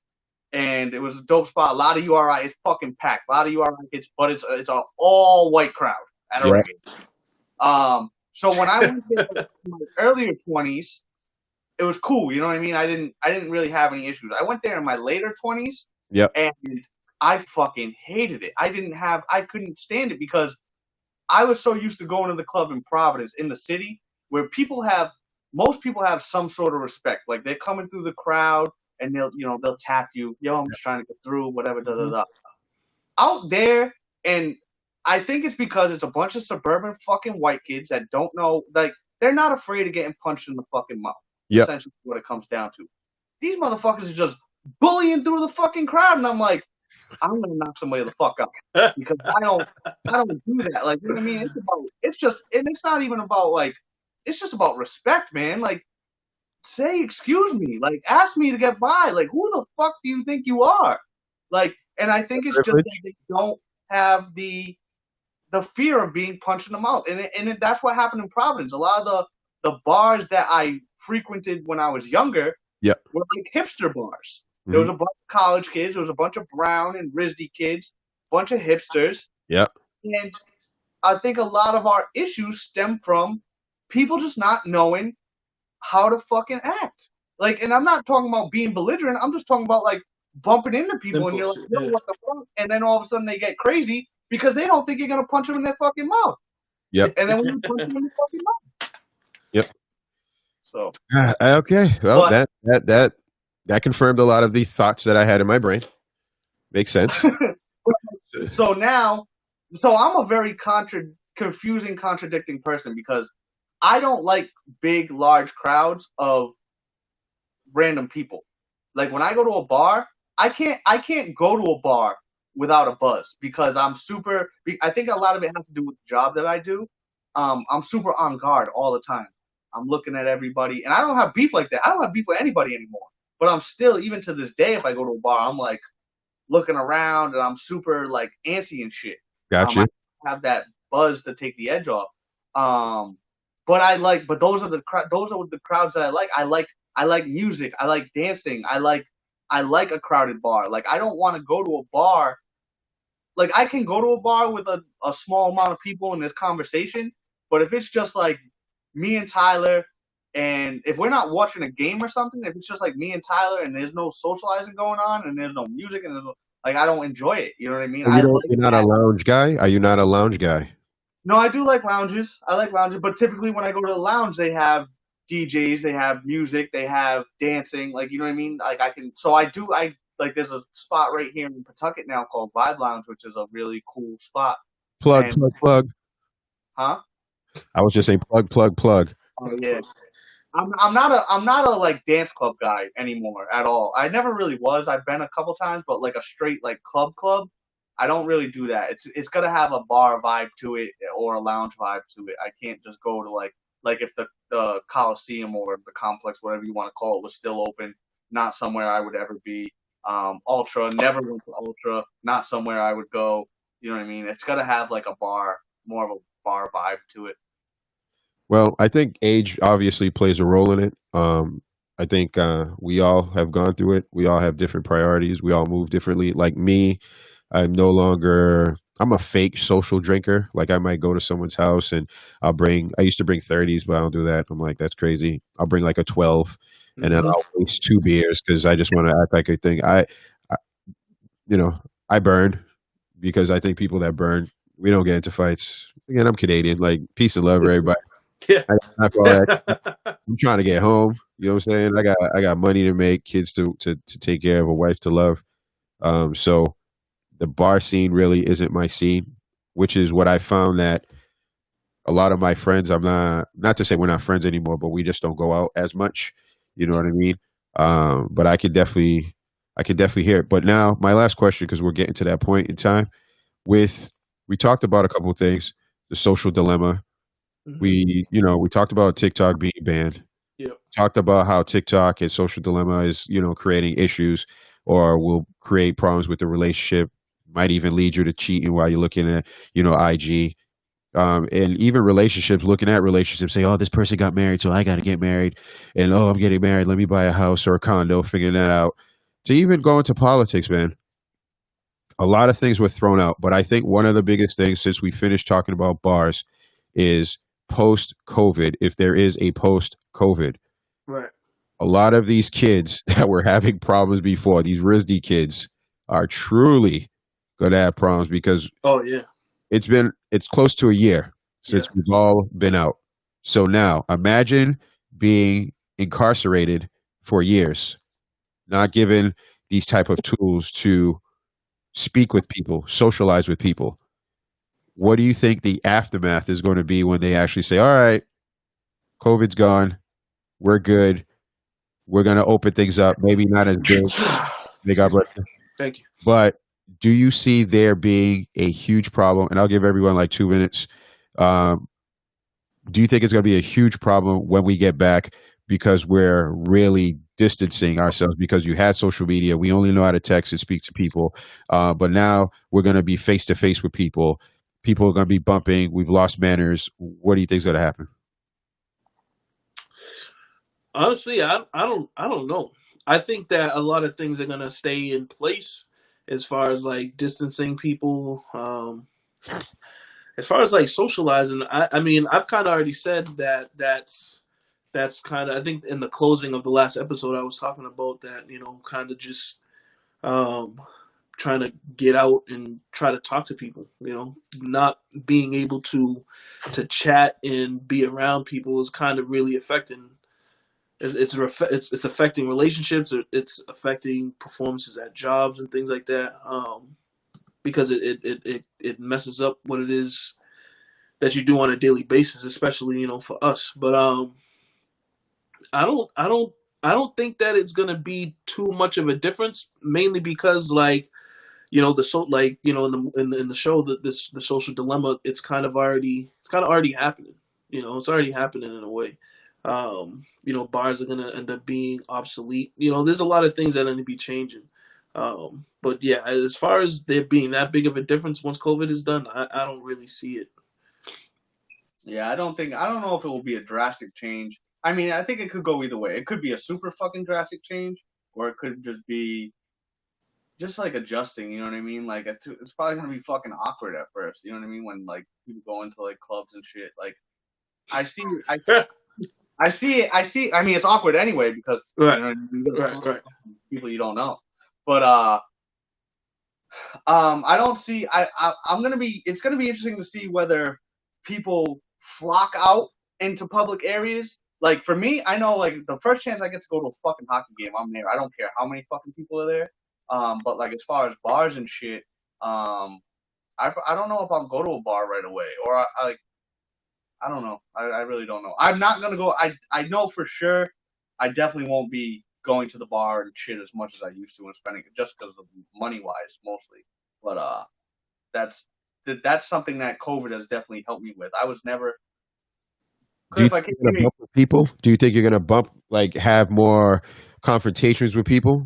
And it was a dope spot. A lot of URI. It's fucking packed. A lot of URI kids, but it's an all white crowd at a reggae. So when I went there in my earlier 20s, it was cool. You know what I mean? I didn't really have any issues. I went there in my later 20s, Yep. and I fucking hated it. I couldn't stand it because I was so used to going to the club in Providence in the city where most people have some sort of respect. Like they're coming through the crowd and they'll tap you. Yo, I'm just trying to get through, whatever, da da da. Out there, and I think it's because it's a bunch of suburban fucking white kids that don't know, like, they're not afraid of getting punched in the fucking mouth. Yep. Essentially what it comes down to. These motherfuckers are just bullying through the fucking crowd, and I'm like, I'm gonna knock somebody the fuck out because I don't do that. Like, you know what I mean? It's not even about like, it's just about respect, man. Like, say excuse me, like ask me to get by. Like, who the fuck do you think you are? Like, and I think it's just that they don't have the fear of being punched in the mouth, and that's what happened in Providence. A lot of the bars that I frequented when I was younger were like hipster bars. There was a bunch of college kids. There was a bunch of Brown and RISD kids, a bunch of hipsters. Yep. And I think a lot of our issues stem from people just not knowing how to fucking act. Like, and I'm not talking about being belligerent. I'm just talking about like bumping into people and you're like, yo, what the fuck? And then all of a sudden they get crazy because they don't think you're gonna punch them in their fucking mouth. Yep. And then when you punch them in the fucking mouth. Yep. So. Okay. Well, that confirmed a lot of the thoughts that I had in my brain. Makes sense. So I'm a very confusing, contradicting person because I don't like big, large crowds of random people. Like when I go to a bar, I can't go to a bar without a buzz because I think a lot of it has to do with the job that I do. I'm super on guard all the time. I'm looking at everybody, and I don't have beef like that. I don't have beef with anybody anymore. But I'm still, even to this day, if I go to a bar, I'm like looking around and I'm super like antsy and shit. Gotcha. I have that buzz to take the edge off. But those are the crowds that I like. I like music. I like dancing. I like a crowded bar. Like I don't want to go to a bar. Like I can go to a bar with a small amount of people in this conversation, but if it's just like me and Tyler, and if we're not watching a game or something, if it's just like me and Tyler and there's no socializing going on and there's no music and like I don't enjoy it. You know what I mean? You're not a lounge guy? Are you not a lounge guy? No, I do like lounges. I like lounges, but typically when I go to the lounge, they have DJs, they have music, they have dancing. Like, you know what I mean? Like like there's a spot right here in Pawtucket now called Vibe Lounge, which is a really cool spot. Plug. Huh? I was just saying plug. Oh yeah. I'm not a like dance club guy anymore at all. I never really was. I've been a couple times, but like a straight like club, I don't really do that. It's gotta have a bar vibe to it or a lounge vibe to it. I can't just go to like if the Coliseum or the complex, whatever you want to call it, was still open. Not somewhere I would ever be. Ultra, never went to Ultra. Not somewhere I would go. You know what I mean? It's gotta have like a bar, more of a bar vibe to it. Well, I think age obviously plays a role in it. I think we all have gone through it. We all have different priorities. We all move differently. Like me, I'm a fake social drinker. Like I might go to someone's house and I used to bring 30s, but I don't do that. I'm like, that's crazy. I'll bring like a 12 and then I'll waste 2 beers because I just want to act like a thing. I burn because I think people that burn, we don't get into fights. Again, I'm Canadian. Like peace and love, everybody. Yeah. I'm trying to get home. You know what I'm saying? I got money to make, kids to take care of, a wife to love. So the bar scene really isn't my scene, which is what I found that a lot of my friends, I'm not to say we're not friends anymore, but we just don't go out as much. You know what I mean? But I could definitely hear it. But now my last question, because we're getting to that point in time we talked about a couple of things, the social dilemma. We talked about TikTok being banned. Yep. Talked about how TikTok and social dilemma is, creating issues or will create problems with the relationship. Might even lead you to cheating while you're looking at, IG. And even looking at relationships, say, oh, this person got married, so I got to get married. And, oh, I'm getting married. Let me buy a house or a condo, figuring that out. To even go into politics, man. A lot of things were thrown out. But I think one of the biggest things since we finished talking about bars is post-COVID, if there is a post-COVID. Right. a lot of these kids that were having problems before, these RISD kids, are truly going to have problems because Oh yeah. it's close to a year since Yeah. we've all been out. So now imagine being incarcerated for years, not given these type of tools to speak with people, socialize with people. What do you think the aftermath is going to be when they actually say, all right, COVID's gone, we're good, we're going to open things up, maybe not as big, may God bless you. Thank you. But do you see there being a huge problem? And I'll give everyone like 2 minutes. Do you think it's going to be a huge problem when we get back because we're really distancing ourselves because you had social media? We only know how to text and speak to people. But now we're going to be face to face with people. People are going to be bumping. We've lost manners. What do you think is going to happen? Honestly, I don't know. I think that a lot of things are gonna stay in place as far as like distancing people. As far as like socializing, I mean, I've kind of already said that that's kind of, I think in the closing of the last episode I was talking about that, you know, kind of just um, trying to get out and try to talk to people, you know, not being able to chat and be around people is kind of really affecting. It's affecting relationships. It's affecting performances at jobs and things like that. Because it messes up what it is that you do on a daily basis, especially, you know, for us. But I don't I don't I don't think that it's gonna be too much of a difference, mainly because like, you know, like, you know, in the show, the social dilemma, it's kind of already happening. You know, it's already happening in a way. You know, bars are gonna end up being obsolete. You know, there's a lot of things that are gonna be changing. But yeah, as far as there being that big of a difference once COVID is done, I don't really see it. Yeah, I don't know if it will be a drastic change. I mean, I think it could go either way. It could be a super fucking drastic change, or it could just be just like adjusting. You know what I mean? Like it's probably gonna be fucking awkward at first. You know what I mean? When like people go into like clubs and shit. Like I see, I see it. I mean, it's awkward anyway because you Right, know you're gonna come right. from people you don't know. But I don't see. I'm gonna be. It's gonna be interesting to see whether people flock out into public areas. Like for me, I know like the first chance I get to go to a fucking hockey game, I'm there. I don't care how many fucking people are there. But like as far as bars and shit, I don't know if I'll go to a bar right away or I don't know. I really don't know. I'm not gonna go. I know for sure. I definitely won't be going to the bar and shit as much as I used to and spending it just because of money wise mostly. But that's that's something that COVID has definitely helped me with. I was never. Do you Cliff, I think can you're hear going to you. bump with people? Do you think you're going to bump, like, have more confrontations with people?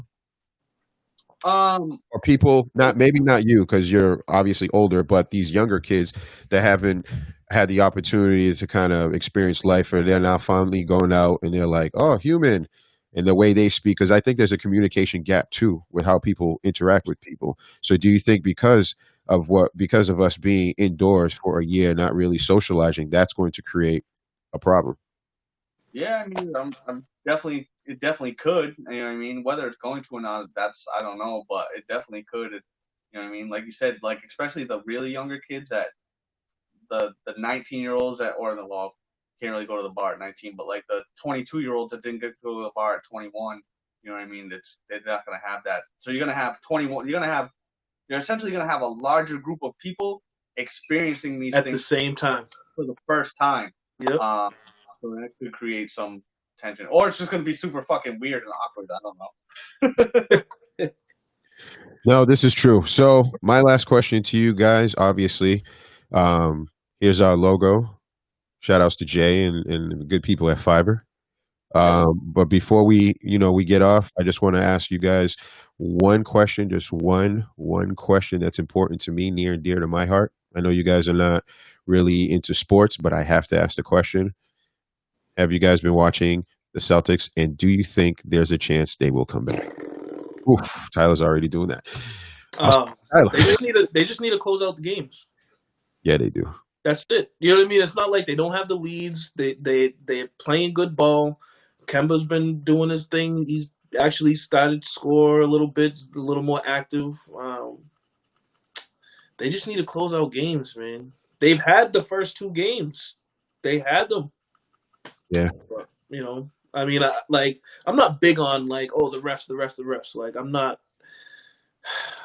Or people, not maybe not you because you're obviously older, but these younger kids that haven't had the opportunity to kind of experience life, or they're now finally going out and they're like, oh, human, and the way they speak. Because I think there's a communication gap too with how people interact with people. So, do you think because of us being indoors for a year, not really socializing, that's going to create a problem? Yeah, I mean, I'm definitely. It definitely could. You know what I mean? Whether it's going to or not, that's I don't know, but it definitely could. You know what I mean? Like you said, like especially the really younger kids that the 19-year-olds that or the well can't really go to the bar at 19, but like the 22-year-olds that didn't get to go to the bar at 21. You know what I mean? They're not gonna have that. So you're gonna have 21. You're essentially gonna have a larger group of people experiencing these At the things same time. for the first time. Yep. Uh, so that could create some tension, or it's just gonna be super fucking weird and awkward. I don't know. No, this is true. So, my last question to you guys, obviously, um, here's our logo. Shout outs to Jay and the good people at Fiber. Yep. But before we get off, I just want to ask you guys one question, just one question that's important to me, near and dear to my heart. I know you guys are not really into sports, but I have to ask the question. Have you guys been watching the Celtics, and do you think there's a chance they will come back? Oof, Tyler's already doing that. I'll Um, Tyler. they just need to close out the games. Yeah, they do. That's it. You know what I mean? It's not like they don't have the leads. They're playing good ball. Kemba's been doing his thing. He's actually started to score a little bit, a little more active. They just need to close out games, man. They've had the first two games. They had them. Yeah. But, I mean, I'm not big on like, oh, the refs. Like, I'm not.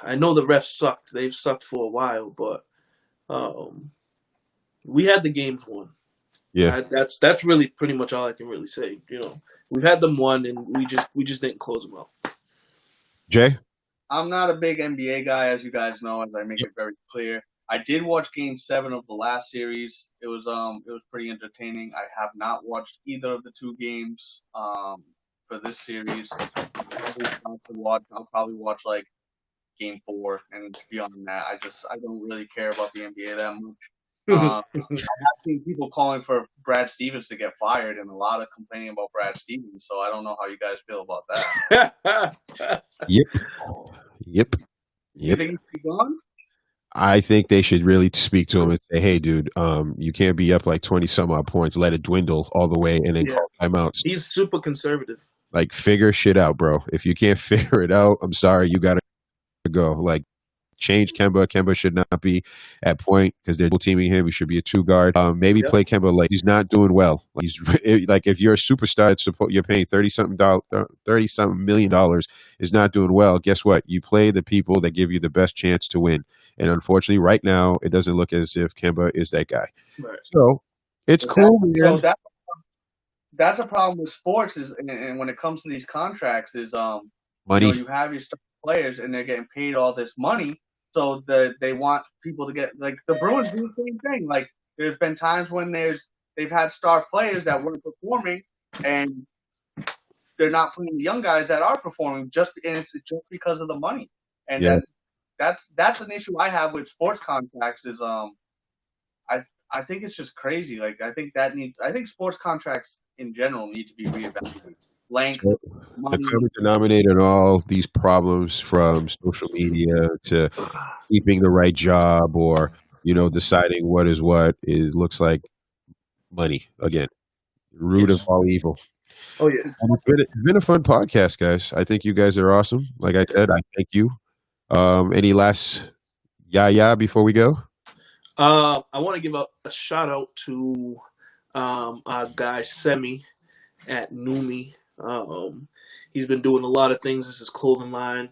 I know the refs sucked. They've sucked for a while, but we had the games won. Yeah. That's really pretty much all I can really say. We've had them won, and we just didn't close them out. Jay? I'm not a big NBA guy, as you guys know, as I make it very clear. I did watch Game 7 of the last series. It was pretty entertaining. I have not watched either of the two games for this series. I'll probably watch like Game 4, and beyond that, I don't really care about the NBA that much. I have seen people calling for Brad Stevens to get fired, and a lot of complaining about Brad Stevens. So I don't know how you guys feel about that. Yep. You think he should be gone? I think they should really speak to him and say, "Hey, dude, you can't be up like 20 some odd points. Let it dwindle all the way, and then call timeouts." He's super conservative. Like, figure shit out, bro. If you can't figure it out, I'm sorry, you gotta go. Like, change Kemba. Kemba should not be at point because they're teaming him. He should be a 2 guard. Maybe play Kemba like he's not doing well. He's like, if you're a superstar, you're paying $30-something million is not doing well. Guess what? You play the people that give you the best chance to win. And unfortunately, right now, it doesn't look as if Kemba is that guy. Right. So it's cool, man. So that's a problem with sports and when it comes to these contracts is money. You have your star players and they're getting paid all this money. So they want people to get, like, the Bruins do the same thing. Like, there's been times when they've had star players that weren't performing, and they're not playing the young guys that are performing, and it's just because of the money. And that's an issue I have with sports contracts. Is I think it's just crazy. Like, I think sports contracts in general need to be reevaluated. Length, money. The common denominator in all these problems, from social media to keeping the right job or deciding what is what, looks like money again. Root of all evil. Oh yeah, it's been a fun podcast, guys. I think you guys are awesome. Like I said, I thank you. Any last before we go? I want to give a shout out to our guy Semi at Numi. He's been doing a lot of things. This is clothing line.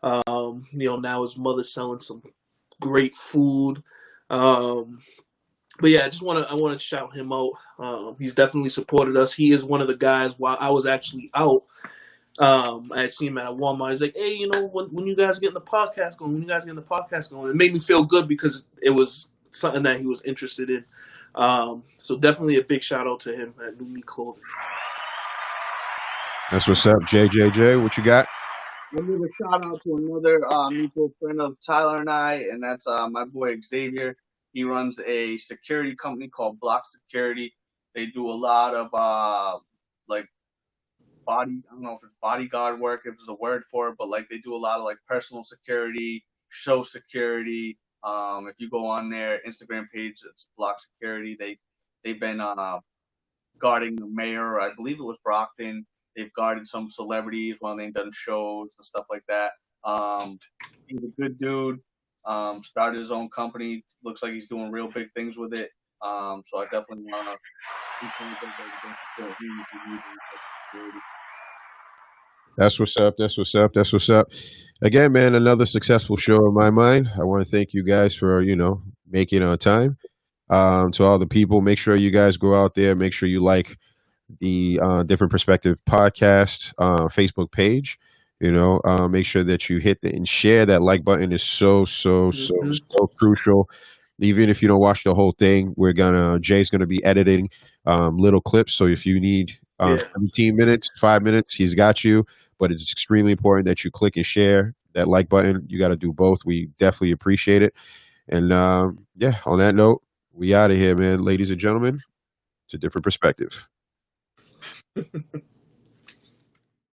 Now his mother's selling some great food. But yeah, I want to shout him out. He's definitely supported us. He is one of the guys. While I was actually out, I had seen him at a Walmart. He's like, "Hey, when you guys get the podcast going, it made me feel good because it was something that he was interested in." So definitely a big shout out to him at Numi Clothing. That's what's up, JJJ. What you got? I'll give a shout out to another mutual friend of Tyler and I, and that's my boy Xavier. He runs a security company called Block Security. They do a lot of I don't know if it's bodyguard work, if there's a word for it, but like they do a lot of like personal security, show security. If you go on their Instagram page, it's Block Security. They've been guarding the mayor, I believe it was Brockton. They've guarded some celebrities while they've done shows and stuff like that. He's a good dude. Started his own company. Looks like he's doing real big things with it. So I definitely want to. That's what's up. Again, man, another successful show in my mind. I want to thank you guys for making it on time. To all the people, make sure you guys go out there. Make sure you like the Different Perspective podcast Facebook page. Make sure that you hit and share. That like button is so crucial. Even if you don't watch the whole thing, Jay's gonna be editing little clips. So if you need 17 minutes, 5 minutes, he's got you. But it's extremely important that you click and share that like button. You got to do both. We definitely appreciate it. And on that note, we out of here, man. Ladies and gentlemen, it's a different perspective.